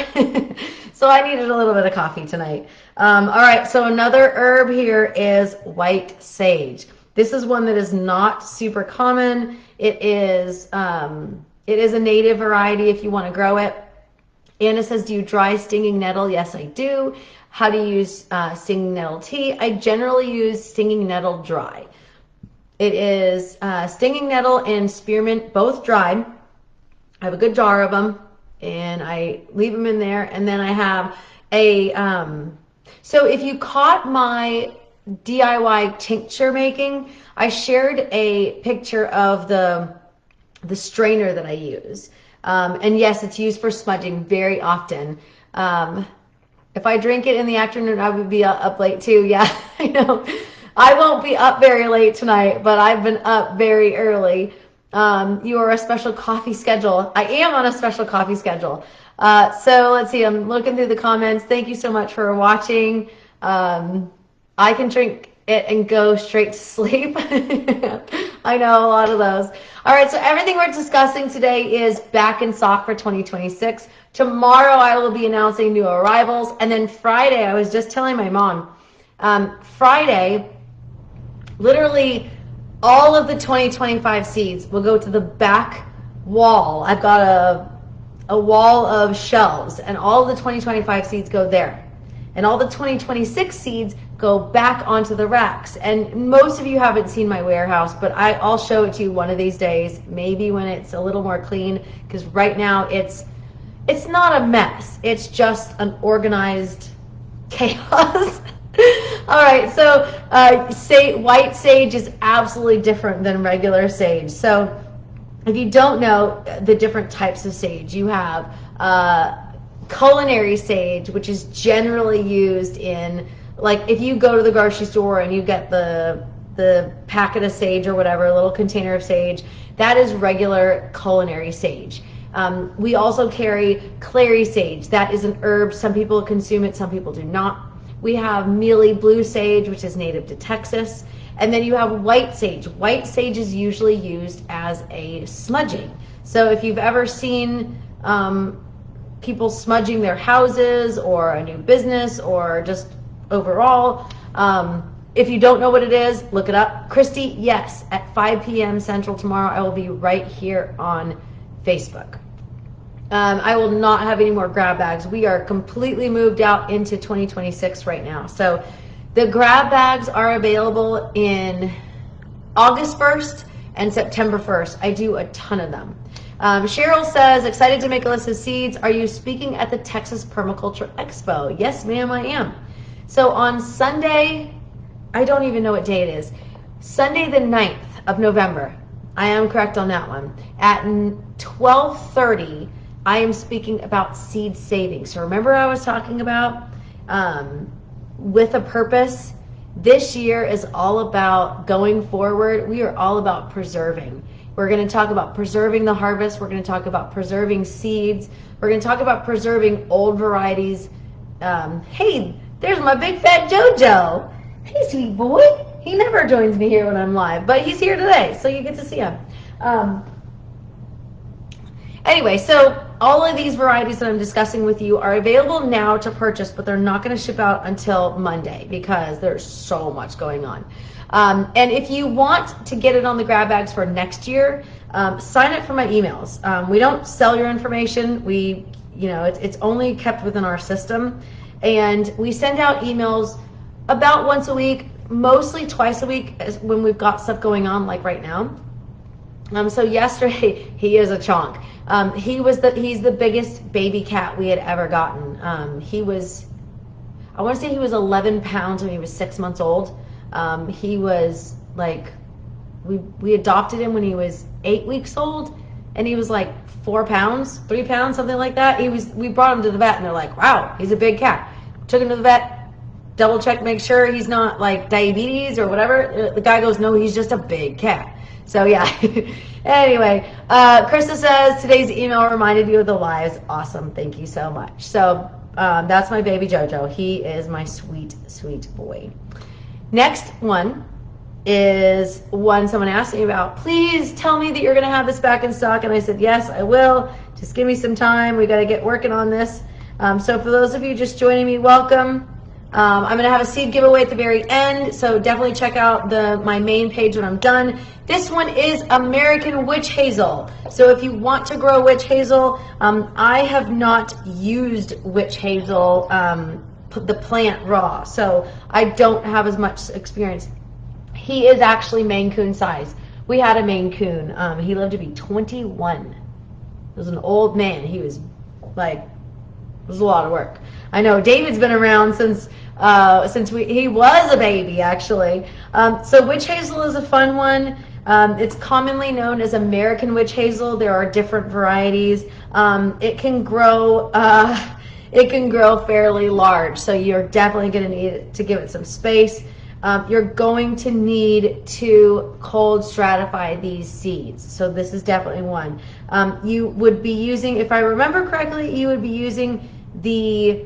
So I needed a little bit of coffee tonight. All right, so another herb here is white sage. This is one that is not super common. It is a native variety if you want to grow it. Anna says, do you dry stinging nettle? Yes, I do. How do you use stinging nettle tea? I generally use stinging nettle dry. It is stinging nettle and spearmint, both dried. I have a good jar of them, and I leave them in there. And then I have a, so if you caught my DIY tincture making, I shared a picture of the strainer that I use. And yes, it's used for smudging very often. If I drink it in the afternoon, I would be up late too. Yeah, I know. I won't be up very late tonight, but I've been up very early. You are a special coffee schedule. I am on a special coffee schedule. So let's see, I'm looking through the comments. Thank you so much for watching. I can drink it and go straight to sleep. I know a lot of those. All right, so everything we're discussing today is back in stock for 2026. Tomorrow I will be announcing new arrivals. And then Friday, I was just telling my mom, Friday, literally all of the 2025 seeds will go to the back wall. I've got a wall of shelves, and all of the 2025 seeds go there. And all the 2026 seeds go back onto the racks. And most of you haven't seen my warehouse, but I'll show it to you one of these days, maybe when it's a little more clean, because right now it's not a mess. It's just an organized chaos. All right, so white sage is absolutely different than regular sage. So if you don't know the different types of sage, you have culinary sage, which is generally used in, like, if you go to the grocery store and you get the packet of sage or whatever, a little container of sage, that is regular culinary sage. We also carry clary sage. That is an herb. Some people consume it, some people do not. We have mealy blue sage, which is native to Texas. And then you have white sage. White sage is usually used as a smudging. So if you've ever seen people smudging their houses or a new business or just overall, if you don't know what it is, look it up. Christy, yes, at 5 p.m. Central tomorrow, I will be right here on Facebook. I will not have any more grab bags. We are completely moved out into 2026 right now. So the grab bags are available in August 1st and September 1st. I do a ton of them. Cheryl says, excited to make a list of seeds. Are you speaking at the Texas Permaculture Expo? Yes, ma'am, I am. So on Sunday, I don't even know what day it is. Sunday the 9th of November. I am correct on that one. At 12:30, I am speaking about seed saving. So remember I was talking about with a purpose. This year is all about going forward. We are all about preserving. We're going to talk about preserving the harvest. We're going to talk about preserving seeds. We're going to talk about preserving old varieties. Hey, there's my big fat JoJo. Hey, sweet boy. He never joins me here when I'm live, but he's here today, so you get to see him. Anyway, so all of these varieties that I'm discussing with you are available now to purchase, but they're not going to ship out until Monday because there's so much going on. And if you want to get it on the grab bags for next year, sign up for my emails. We don't sell your information. It's only kept within our system. And we send out emails about once a week, mostly twice a week when we've got stuff going on, like right now. So yesterday, he is a chonk. He's the biggest baby cat we had ever gotten. I want to say he was 11 pounds when he was 6 months old. He was like, we adopted him when he was 8 weeks old, and he was like 4 pounds, 3 pounds, something like that. We brought him to the vet, and they're like, wow, he's a big cat. Took him to the vet, double check, make sure he's not like diabetes or whatever. The guy goes, no, he's just a big cat. So yeah. Anyway, Krista says, today's email reminded you of the lives. Awesome. Thank you so much. So that's my baby JoJo. He is my sweet, sweet boy. Next one is one someone asked me about. Please tell me that you're going to have this back in stock. And I said, yes, I will. Just give me some time. We got to get working on this. So for those of you just joining me, welcome. I'm going to have a seed giveaway at the very end, so definitely check out my main page when I'm done. This one is American Witch Hazel. So if you want to grow witch hazel, I have not used witch hazel, the plant raw, so I don't have as much experience. He is actually Maine Coon size. We had a Maine Coon. He lived to be 21. He was an old man. He was like, it was a lot of work. I know David's been around since he was a baby, actually. So witch hazel is a fun one. It's commonly known as American witch hazel. There are different varieties. It can grow fairly large, so you're definitely going to need to give it some space. You're going to need to cold stratify these seeds. So this is definitely one. You would be using, if I remember correctly, you would be using the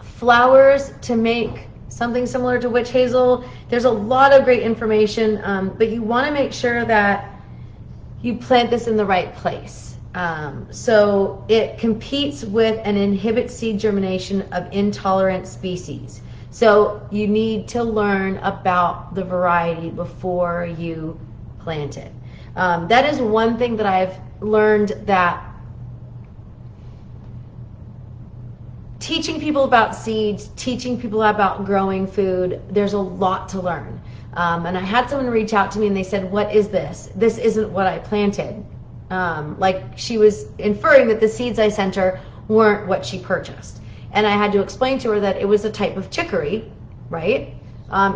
flowers to make something similar to witch hazel. There's a lot of great information, but you want to make sure that you plant this in the right place. So it competes with and inhibits seed germination of intolerant species. So you need to learn about the variety before you plant it. That is one thing that I've learned, that teaching people about seeds, teaching people about growing food, there's a lot to learn. And I had someone reach out to me and they said, what is this? This isn't what I planted. Like she was inferring that the seeds I sent her weren't what she purchased. And I had to explain to her that it was a type of chicory, right?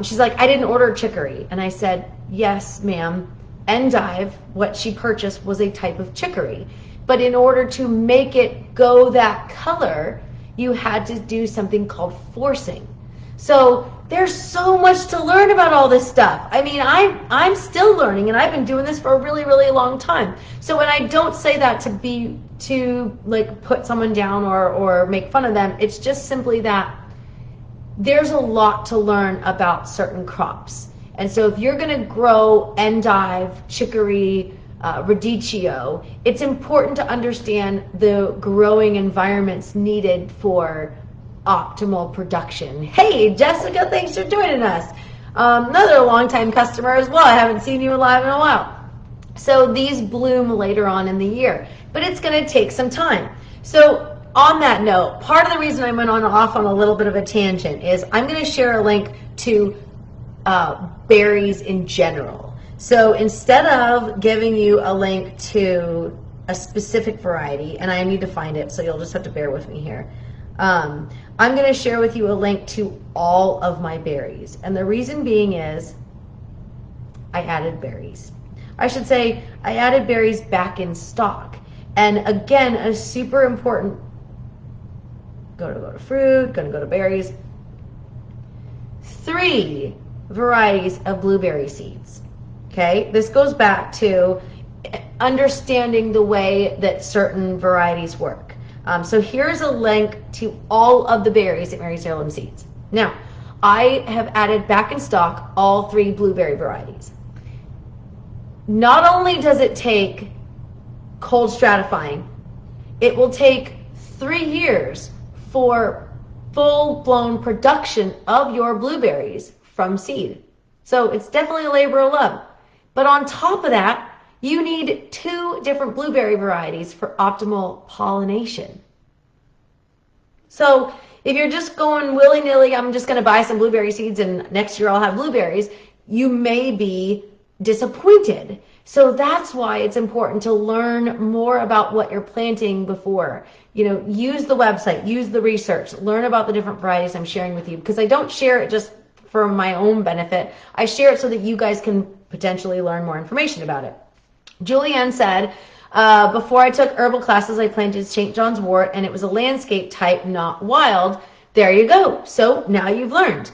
She's like, I didn't order chicory. And I said, yes, ma'am. Endive, what she purchased, was a type of chicory. But in order to make it go that color, you had to do something called forcing. So there's so much to learn about all this stuff. I mean, I'm still learning, and I've been doing this for a really, really long time. So when I don't say that to like put someone down or make fun of them, it's just simply that there's a lot to learn about certain crops. And so if you're going to grow endive, chicory, radicchio, it's important to understand the growing environments needed for optimal production. Hey, Jessica, thanks for joining us. Another longtime customer as well. I haven't seen you live in a while. So these bloom later on in the year, but it's going to take some time. So on that note, part of the reason I went off on a little bit of a tangent is I'm going to share a link to berries in general. So instead of giving you a link to a specific variety, and I need to find it, so you'll just have to bear with me here. I'm going to share with you a link to all of my berries. And the reason being is I added berries. I should say I added berries back in stock. And again, a super important, go to fruit, going to go to berries. 3 varieties of blueberry seeds. Okay, this goes back to understanding the way that certain varieties work. So here's a link to all of the berries at Mary's Heirloom Seeds. Now, I have added back in stock all 3 blueberry varieties. Not only does it take cold stratifying, it will take 3 years for full-blown production of your blueberries from seed. So it's definitely a labor of love. But on top of that, you need 2 different blueberry varieties for optimal pollination. So if you're just going willy-nilly, I'm just going to buy some blueberry seeds and next year I'll have blueberries, you may be disappointed. So that's why it's important to learn more about what you're planting before. You know, use the website, use the research, learn about the different varieties I'm sharing with you, because I don't share it just for my own benefit. I share it so that you guys can potentially learn more information about it. Julianne said, before I took herbal classes, I planted St. John's wort, and it was a landscape type, not wild. There you go. So now you've learned.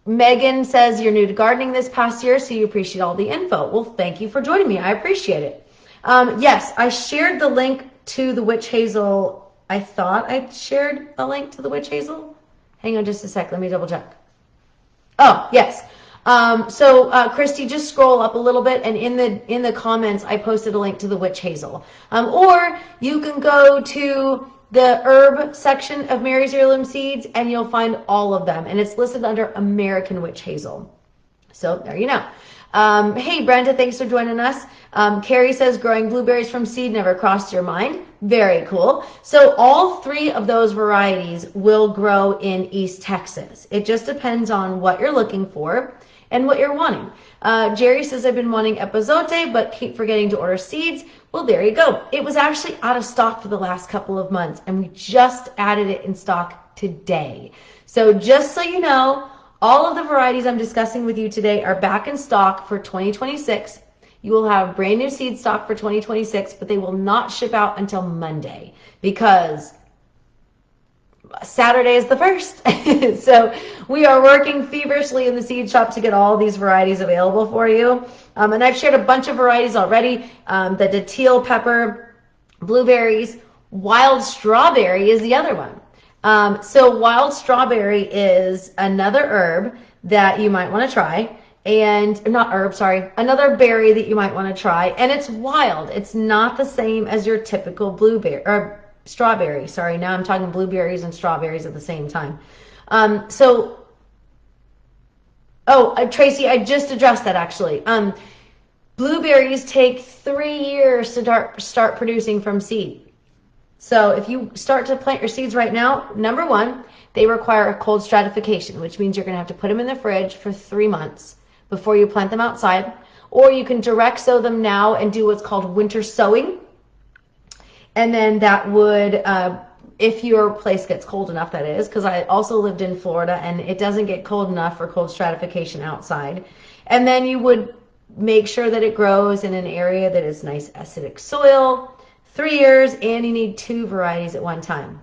Megan says, you're new to gardening this past year, so you appreciate all the info. Well, thank you for joining me. I appreciate it. Yes, I shared the link to the witch hazel. I thought I shared a link to the witch hazel. Hang on just a sec. Let me double check. Oh, yes. Christy, just scroll up a little bit, and in the comments, I posted a link to the witch hazel. Or you can go to the herb section of Mary's Heirloom Seeds, and you'll find all of them, and it's listed under American Witch Hazel. So there you know. Hey, Brenda, thanks for joining us. Carrie says, growing blueberries from seed never crossed your mind. Very cool. So all 3 of those varieties will grow in East Texas. It just depends on what you're looking for and what you're wanting. Jerry says, I've been wanting epazote, but keep forgetting to order seeds. Well, there you go. It was actually out of stock for the last couple of months, and we just added it in stock today. So just so you know, all of the varieties I'm discussing with you today are back in stock for 2026. You will have brand new seed stock for 2026, but they will not ship out until Monday because Saturday is the 1st. So we are working feverishly in the seed shop to get all these varieties available for you. And I've shared a bunch of varieties already. The teal pepper, blueberries, wild strawberry is the other one. So wild strawberry is another herb that you might want to try. And not herb, sorry, another berry that you might want to try. And it's wild. It's not the same as your typical blueberry or strawberry. Sorry, now I'm talking blueberries and strawberries at the same time. Tracy, I just addressed that actually. Blueberries take 3 years to start producing from seed. So if you start to plant your seeds right now, number one, they require a cold stratification, which means you're going to have to put them in the fridge for 3 months before you plant them outside. Or you can direct sow them now and do what's called winter sowing. And then that would, if your place gets cold enough, that is, because I also lived in Florida and it doesn't get cold enough for cold stratification outside. And then you would make sure that it grows in an area that is nice acidic soil, 3 years, and you need 2 varieties at one time.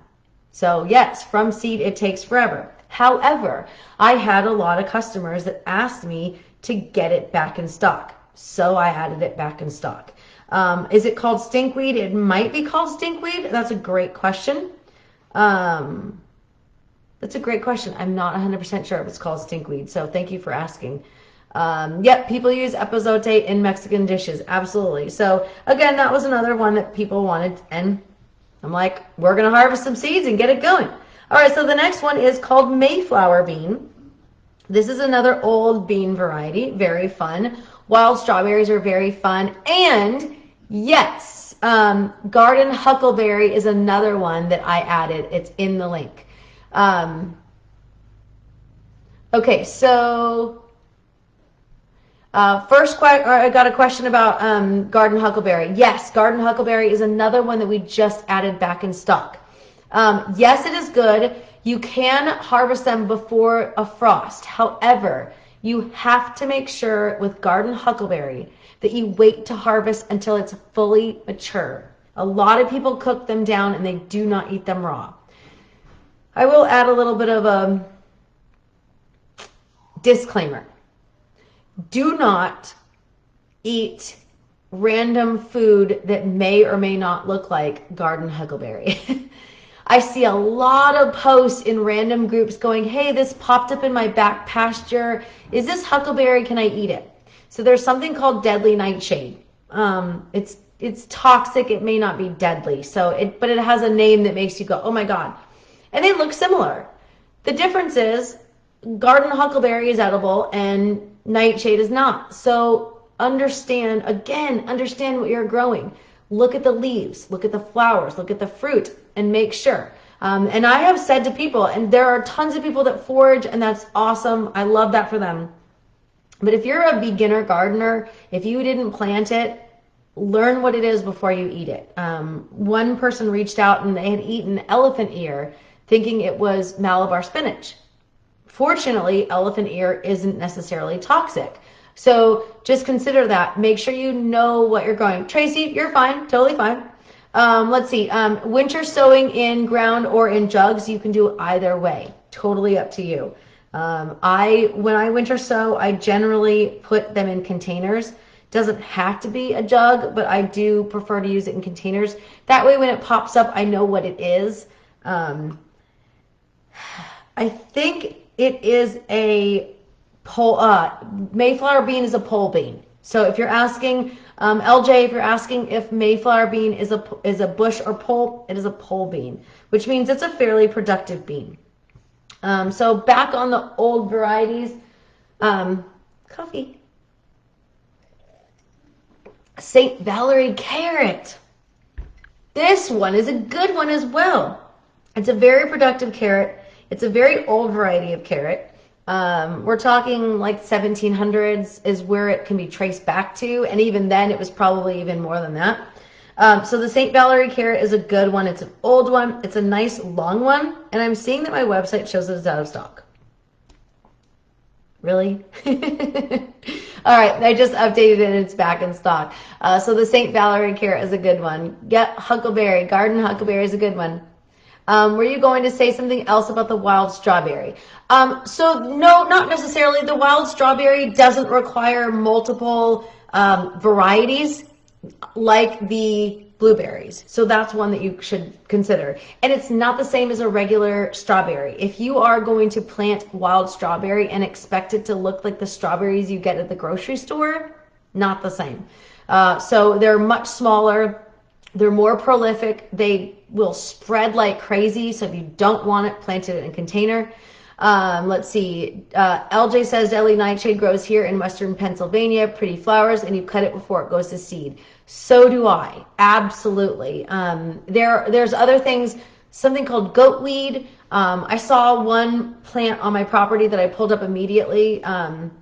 So yes, from seed it takes forever. However, I had a lot of customers that asked me to get it back in stock. So I added it back in stock. Is it called stinkweed? It might be called stinkweed. That's a great question. That's a great question. I'm not 100% sure if it's called stinkweed. So thank you for asking. Yep, people use epazote in Mexican dishes. Absolutely. So again, that was another one that people wanted. And I'm like, we're going to harvest some seeds and get it going. All right, so the next one is called Mayflower bean. This is another old bean variety. Very fun. Wild strawberries are very fun. And yes, garden huckleberry is another one that I added. It's in the link. Okay, so I got a question about garden huckleberry. Yes, garden huckleberry is another one that we just added back in stock. Yes, it is good. You can harvest them before a frost. However, you have to make sure with garden huckleberry that you wait to harvest until it's fully mature. A lot of people cook them down and they do not eat them raw. I will add a little bit of a disclaimer. Do not eat random food that may or may not look like garden huckleberry. I see a lot of posts in random groups going, hey, this popped up in my back pasture. Is this huckleberry? Can I eat it? So there's something called deadly nightshade. It's toxic. It may not be deadly. But it has a name that makes you go, oh my God. And they look similar. The difference is garden huckleberry is edible and nightshade is not. So understand what you're growing. Look at the leaves, look at the flowers, look at the fruit, and make sure. And I have said to people, and there are tons of people that forage, and that's awesome. I love that for them. But if you're a beginner gardener, if you didn't plant it, learn what it is before you eat it. One person reached out and they had eaten elephant ear thinking it was Malabar spinach. Fortunately, elephant ear isn't necessarily toxic. So just consider that. Make sure you know what you're growing. Tracy, you're fine, totally fine. Let's see, winter sowing in ground or in jugs, you can do either way. Totally up to you. When I winter sow, I generally put them in containers. Doesn't have to be a jug, but I do prefer to use it in containers. That way when it pops up, I know what it is. I think it is a Mayflower bean is a pole bean. So if you're asking, LJ, if you're asking if Mayflower bean is a bush or pole, it is a pole bean, which means it's a fairly productive bean. So back on the old varieties, coffee. St. Valerie carrot. This one is a good one as well. It's a very productive carrot. It's a very old variety of carrot. We're talking like 1700s is where it can be traced back to, and even then it was probably even more than that. So the St. Valerie carrot is a good one. It's an old one. It's a nice long one, and I'm seeing that my website shows that it's out of stock. Really? All right, I just updated it and it's back in stock. So the St. Valerie carrot is a good one. Get huckleberry, garden huckleberry is a good one. Were you going to say something else about the wild strawberry? So no, not necessarily. The wild strawberry doesn't require multiple varieties like the blueberries. So that's one that you should consider. And it's not the same as a regular strawberry. If you are going to plant wild strawberry and expect it to look like the strawberries you get at the grocery store, not the same. So they're much smaller. They're more prolific. They will spread like crazy. So if you don't want it, plant it in a container. Let's see. LJ says Ellie Nightshade grows here in Western Pennsylvania. Pretty flowers, and you cut it before it goes to seed. So do I. Absolutely. There's other things. Something called goatweed. I saw one plant on my property that I pulled up immediately.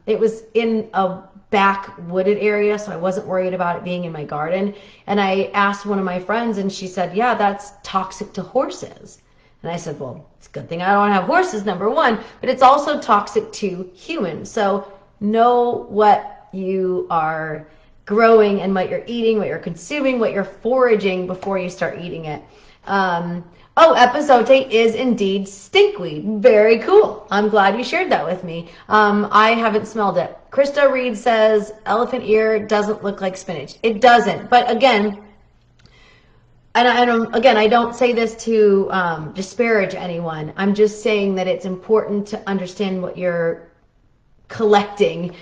It was in a back wooded area, so I wasn't worried about it being in my garden. And I asked one of my friends, and she said, yeah, that's toxic to horses. And I said, well, it's a good thing I don't have horses, number one, but it's also toxic to humans. So know what you are growing and what you're eating, what you're consuming, what you're foraging before you start eating it. Epizote is indeed stinkweed. Very cool. I'm glad you shared that with me. I haven't smelled it. Krista Reed says elephant ear doesn't look like spinach. It doesn't. But again, I don't say this to disparage anyone. I'm just saying that it's important to understand what you're collecting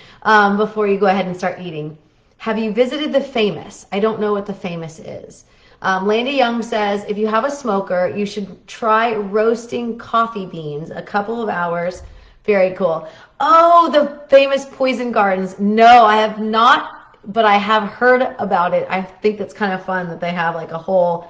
before you go ahead and start eating. Have you visited the Famous? I don't know what the Famous is. Landy Young says, if you have a smoker, you should try roasting coffee beans a couple of hours. Very cool. Oh, the Famous Poison Gardens. No, I have not, but I have heard about it. I think that's kind of fun that they have like a whole...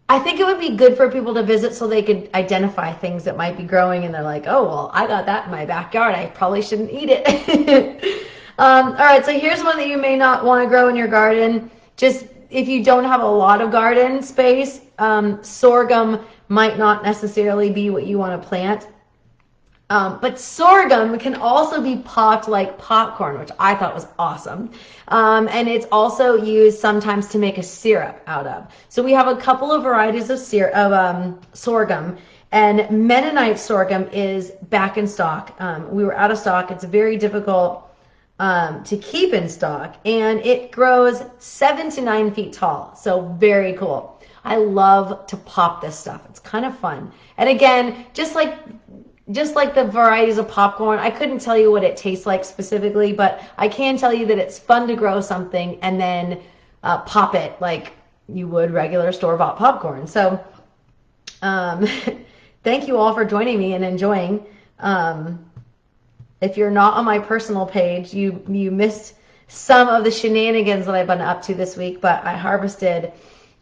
I think it would be good for people to visit so they could identify things that might be growing and they're like, oh, well, I got that in my backyard. I probably shouldn't eat it. All right, so here's one that you may not want to grow in your garden. Just if you don't have a lot of garden space, sorghum might not necessarily be what you want to plant. But sorghum can also be popped like popcorn, which I thought was awesome. And it's also used sometimes to make a syrup out of. So we have a couple of varieties of sorghum, and Mennonite sorghum is back in stock. We were out of stock. It's very difficult to keep in stock, and it grows 7 to 9 feet tall. So very cool. I love to pop this stuff. It's kind of fun. And again, just like the varieties of popcorn, I couldn't tell you what it tastes like specifically, but I can tell you that it's fun to grow something and then pop it like you would regular store-bought popcorn. So thank you all for joining me and enjoying. If you're not on my personal page, you missed some of the shenanigans that I've been up to this week, but I harvested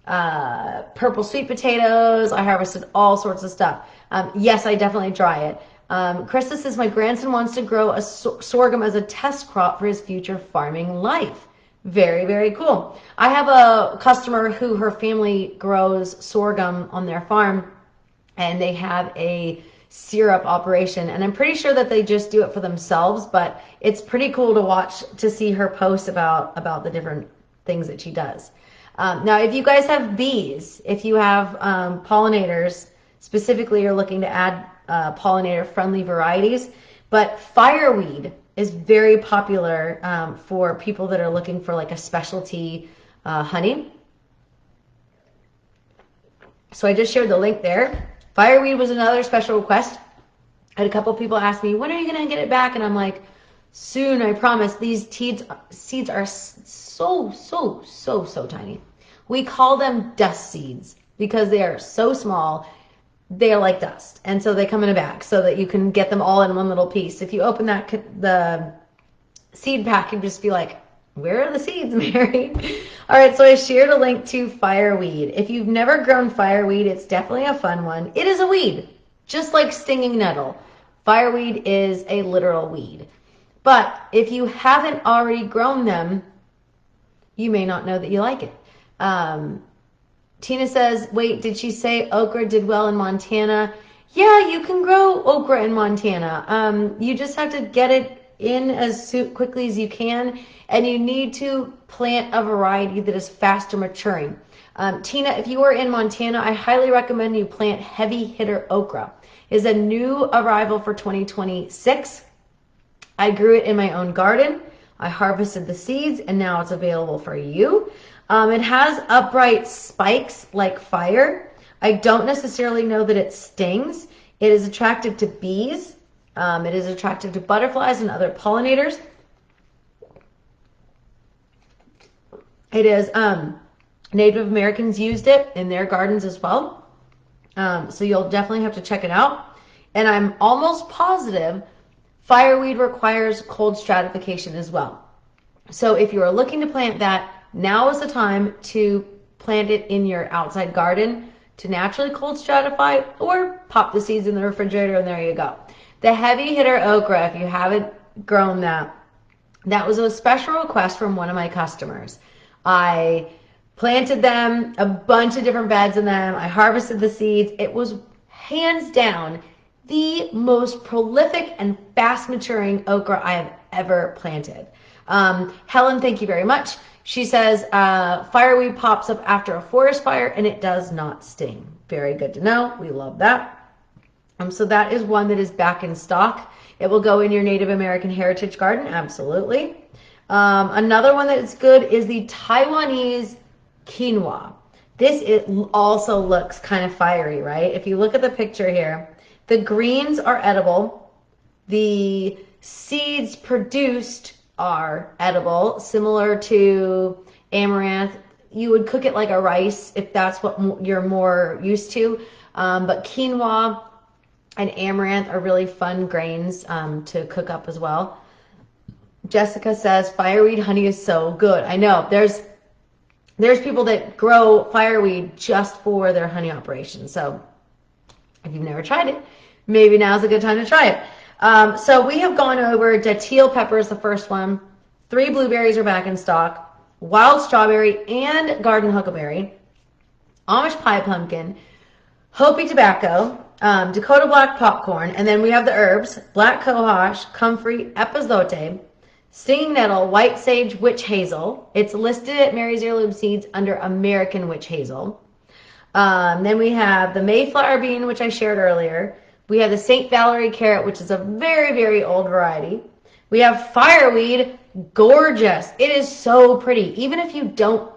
purple sweet potatoes. I harvested all sorts of stuff. Yes, I definitely try it. Krista says, my grandson wants to grow a sorghum as a test crop for his future farming life. Very, very cool. I have a customer who her family grows sorghum on their farm, and they have a syrup operation, and I'm pretty sure that they just do it for themselves, but it's pretty cool to watch, to see her post about the different things that she does. Now, if you guys have bees, if you have pollinators, specifically you're looking to add pollinator-friendly varieties, but fireweed is very popular for people that are looking for like a specialty honey. So I just shared the link there. Fireweed was another special request. I had a couple people ask me, when are you going to get it back? And I'm like, soon, I promise. These seeds are so tiny. We call them dust seeds because they are so small. They are like dust. And so they come in a bag so that you can get them all in one little piece. If you open the seed pack, you just be like, where are the seeds, Mary? All right, so I shared a link to fireweed. If you've never grown fireweed, it's definitely a fun one. It is a weed, just like stinging nettle. Fireweed is a literal weed. But if you haven't already grown them, you may not know that you like it. Tina says, wait, did she say okra did well in Montana? Yeah, you can grow okra in Montana. You just have to get it in as quickly as you can, and you need to plant a variety that is faster maturing. Tina, if you are in Montana, I highly recommend you plant heavy hitter okra. It is a new arrival for 2026. I grew it in my own garden. I harvested the seeds, and now it's available for you. It has upright spikes like fire. I don't necessarily know that it stings. It is attractive to bees. It is attractive to butterflies and other pollinators. It is, Native Americans used it in their gardens as well. So you'll definitely have to check it out. And I'm almost positive fireweed requires cold stratification as well. So if you are looking to plant that, now is the time to plant it in your outside garden to naturally cold stratify, or pop the seeds in the refrigerator and there you go. The heavy hitter okra, if you haven't grown that, that was a special request from one of my customers. I planted them, a bunch of different beds in them. I harvested the seeds. It was hands down the most prolific and fast maturing okra I have ever planted. Helen, thank you very much. She says, fireweed pops up after a forest fire and it does not sting. Very good to know. We love that. So that is one that is back in stock. It will go in your Native American Heritage Garden, absolutely. Another one that is good is the Taiwanese quinoa. This also looks kind of fiery, right? If you look at the picture here, the greens are edible. The seeds produced are edible, similar to amaranth. You would cook it like a rice if that's what you're more used to. But quinoa and amaranth are really fun grains to cook up as well. Jessica says fireweed honey is so good. I know there's people that grow fireweed just for their honey operation. So if you've never tried it, maybe now's a good time to try it. So we have gone over datil pepper is the first one. 3 blueberries are back in stock. Wild strawberry and garden huckleberry. Amish pie pumpkin. Hopi tobacco. Dakota black popcorn. And then we have the herbs. Black cohosh, comfrey, epazote, stinging nettle, white sage, witch hazel. It's listed at Mary's Heirloom Seeds under American witch hazel. Then we have the Mayflower bean, which I shared earlier. We have the St. Valerie carrot, which is a very, very old variety. We have fireweed, gorgeous. It is so pretty. Even if you don't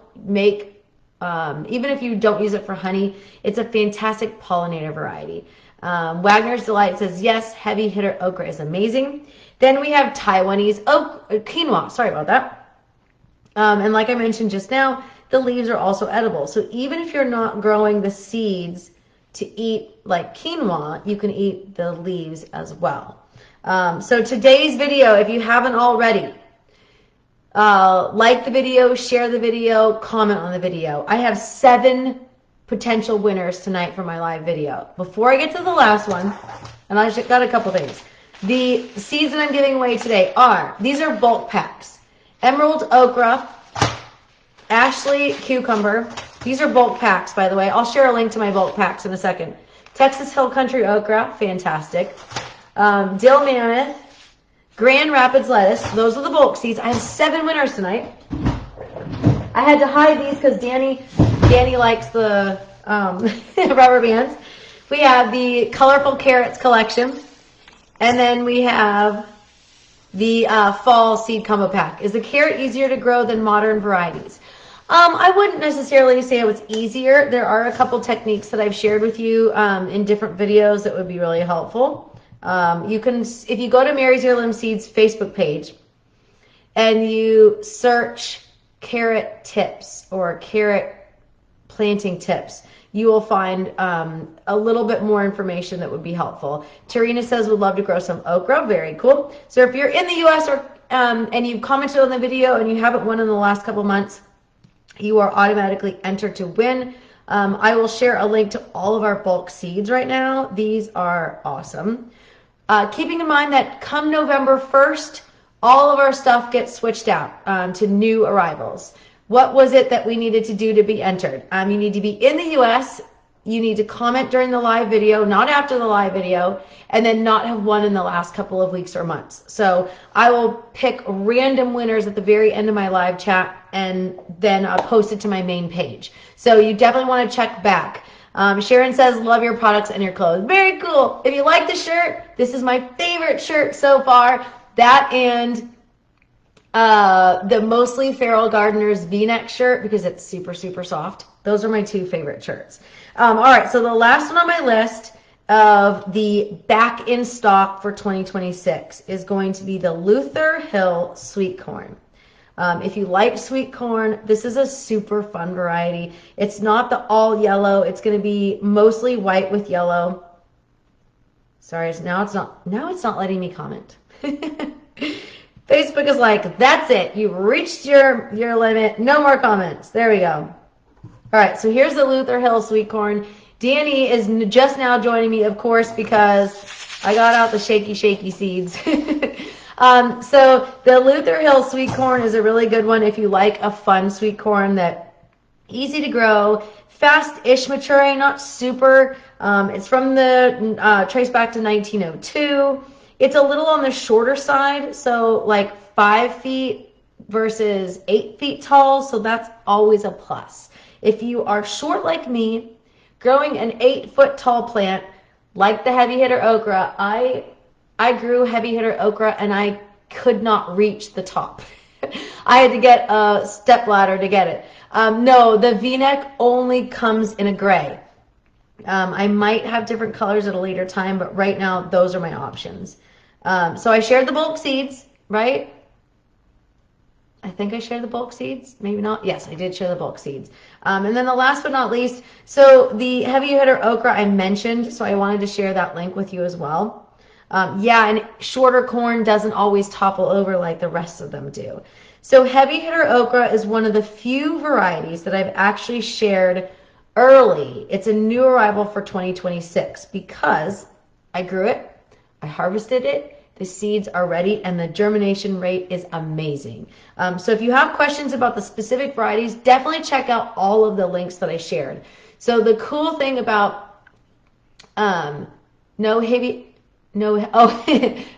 use it for honey, it's a fantastic pollinator variety. Wagner's Delight says, yes, heavy hitter okra is amazing. Then we have Taiwanese quinoa. Sorry about that. And like I mentioned just now, the leaves are also edible. So even if you're not growing the seeds to eat like quinoa, you can eat the leaves as well. So today's video, if you haven't already, like the video, share the video, comment on the video. I have 7 potential winners tonight for my live video. Before I get to the last one, and I just got a couple things. The seeds that I'm giving away today are, these are bulk packs. Emerald okra, Ashley cucumber. These are bulk packs, by the way. I'll share a link to my bulk packs in a second. Texas Hill Country okra, fantastic. Dill mammoth, Grand Rapids lettuce. Those are the bulk seeds. I have 7 winners tonight. I had to hide these because Danny likes the rubber bands. We have the colorful carrots collection. And then we have the fall seed combo pack. Is the carrot easier to grow than modern varieties? I wouldn't necessarily say it was easier. There are a couple techniques that I've shared with you in different videos that would be really helpful. You can, if you go to Mary's Heirloom Seeds Facebook page and you search carrot tips or carrot planting tips, you will find a little bit more information that would be helpful. Tarina says, would love to grow some okra. Very cool. So if you're in the US or and you've commented on the video and you haven't won in the last couple months, you are automatically entered to win. I will share a link to all of our bulk seeds right now. These are awesome. Keeping in mind that come November 1st, all of our stuff gets switched out to new arrivals. What was it that we needed to do to be entered? You need to be in the US, you need to comment during the live video, not after the live video, and then not have won in the last couple of weeks or months. So I will pick random winners at the very end of my live chat, and then I'll post it to my main page. So you definitely want to check back. Sharon says, love your products and your clothes. Very cool. If you like the shirt, this is my favorite shirt so far. That and the Mostly Feral Gardeners V-neck shirt because it's super, super soft. Those are my 2 favorite shirts. All right, so the last one on my list of the back in stock for 2026 is going to be the Luther Hill Sweet Corn. If you like sweet corn, this is a super fun variety. It's not the all yellow. It's going to be mostly white with yellow. Sorry, now it's not letting me comment. Facebook is like, that's it. You've reached your limit. No more comments. There we go. All right, so here's the Luther Hill sweet corn. Danny is just now joining me, of course, because I got out the shaky seeds. So the Luther Hill sweet corn is a really good one if you like a fun sweet corn that easy to grow, fast-ish maturing, not super. It's from the trace back to 1902. It's a little on the shorter side, so like 5 feet versus 8 feet tall, so that's always a plus. If you are short like me, growing an 8-foot tall plant like the heavy hitter okra, I grew heavy hitter okra and I could not reach the top. I had to get a step ladder to get it. No, the V-neck only comes in a gray. I might have different colors at a later time, but right now those are my options. So I shared the bulk seeds, right? I think I shared the bulk seeds, maybe not. Yes, I did share the bulk seeds. And then the last but not least, so the heavy hitter okra I mentioned, so I wanted to share that link with you as well. Yeah, and shorter corn doesn't always topple over like the rest of them do. So heavy hitter okra is one of the few varieties that I've actually shared early. It's a new arrival for 2026 because I grew it, I harvested it, the seeds are ready, and the germination rate is amazing. So if you have questions about the specific varieties, definitely check out all of the links that I shared. So the cool thing about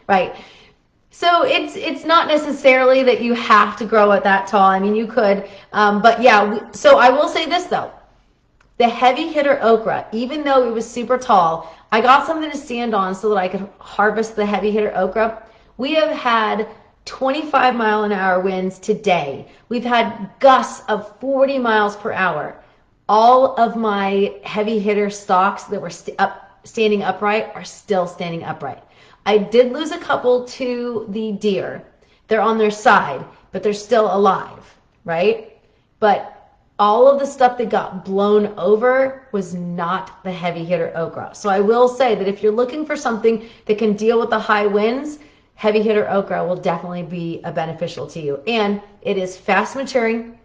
right. So it's not necessarily that you have to grow it that tall. I mean, you could, but yeah. So I will say this though. The heavy hitter okra, even though it was super tall, I got something to stand on so that I could harvest the heavy hitter okra. We have had 25-mile-an-hour winds today. We've had gusts of 40 miles per hour. All of my heavy hitter stalks that were standing upright are still standing upright. I did lose a couple to the deer. They're on their side, but they're still alive, right? But all of the stuff that got blown over was not the heavy hitter okra. So I will say that if you're looking for something that can deal with the high winds, heavy hitter okra will definitely be beneficial to you. And it is fast maturing.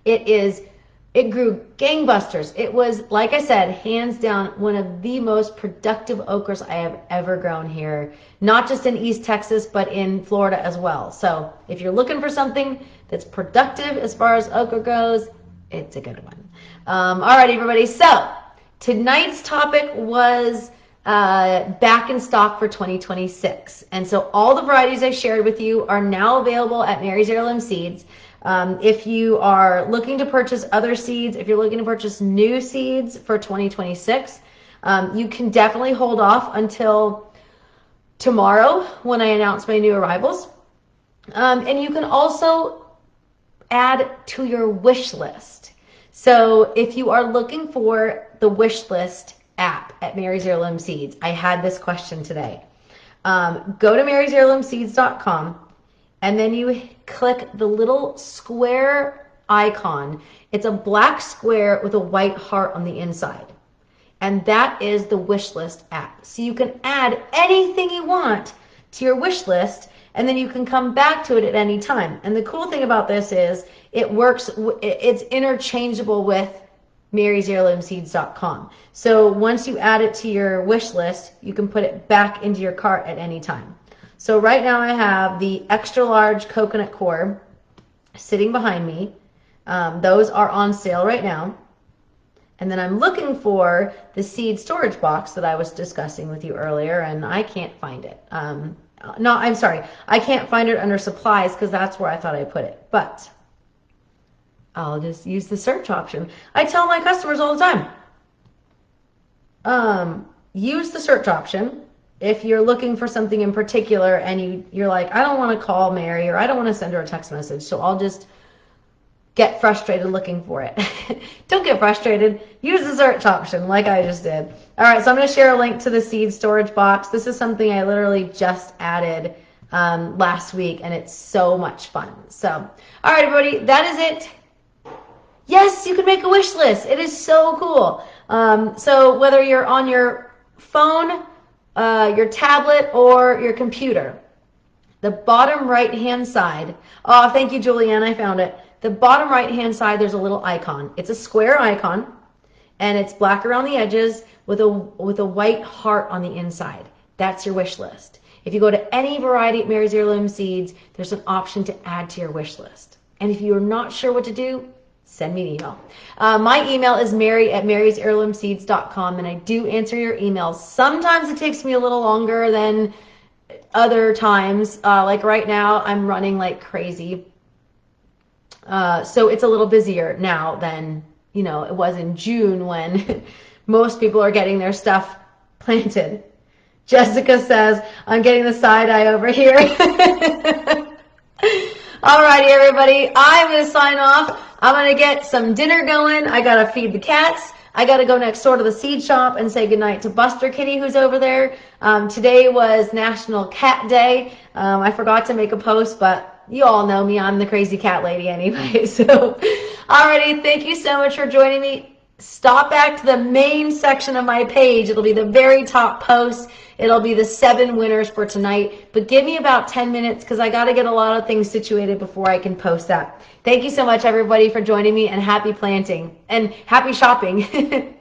It grew gangbusters. It was, like I said, hands down, one of the most productive okras I have ever grown here, not just in East Texas, but in Florida as well. So if you're looking for something that's productive as far as okra goes, it's a good one. All right, everybody. So tonight's topic was back in stock for 2026. And so all the varieties I shared with you are now available at Mary's Heirloom Seeds. If you are looking to purchase other seeds, if you're looking to purchase new seeds for 2026, you can definitely hold off until tomorrow when I announce my new arrivals. And you can also add to your wish list. So if you are looking for the wish list app at Mary's Heirloom Seeds, I had this question today. Go to marysheirloomseeds.com and then you click the little square icon. It's a black square with a white heart on the inside. And that is the wish list app. So you can add anything you want to your wish list, and then you can come back to it at any time. And the cool thing about this is it works, it's interchangeable with marysheirloomseeds.com. So once you add it to your wish list, you can put it back into your cart at any time. So right now I have the extra large coconut coir sitting behind me. Those are on sale right now. And then I'm looking for the seed storage box that I was discussing with you earlier, and I can't find it. No, I'm sorry. I can't find it under supplies because that's where I thought I put it. But I'll just use the search option. I tell my customers all the time, use the search option if you're looking for something in particular and you're like, I don't want to call Mary or I don't want to send her a text message, so I'll just get frustrated looking for it. Don't get frustrated. Use the search option like I just did. All right, so I'm going to share a link to the seed storage box. This is something I literally just added last week, and it's so much fun. So, all right, everybody, that is it. Yes, you can make a wish list. It is so cool. So whether you're on your phone, your tablet or your computer, the bottom right hand side, oh, thank you, Julianne, I found it. The bottom right hand side, there's a little icon. It's a square icon, and it's black around the edges with a white heart on the inside. That's your wish list. If you go to any variety at Mary's Heirloom Seeds, there's an option to add to your wish list. And if you're not sure what to do, send me an email. My email is mary@marysheirloomseeds.com, and I do answer your emails. Sometimes it takes me a little longer than other times. Like right now, I'm running like crazy. So it's a little busier now than, you know, it was in June when most people are getting their stuff planted. Jessica says, I'm getting the side eye over here. Alrighty, everybody. I'm going to sign off. I'm going to get some dinner going. I got to feed the cats. I got to go next door to the seed shop and say goodnight to Buster Kitty, who's over there. Today was National Cat Day. I forgot to make a post, but you all know me. I'm the crazy cat lady anyway. So, alrighty. Thank you so much for joining me. Stop back to the main section of my page. It'll be the very top post. It'll be the 7 winners for tonight. But give me about 10 minutes because I got to get a lot of things situated before I can post that. Thank you so much, everybody, for joining me, and happy planting and happy shopping.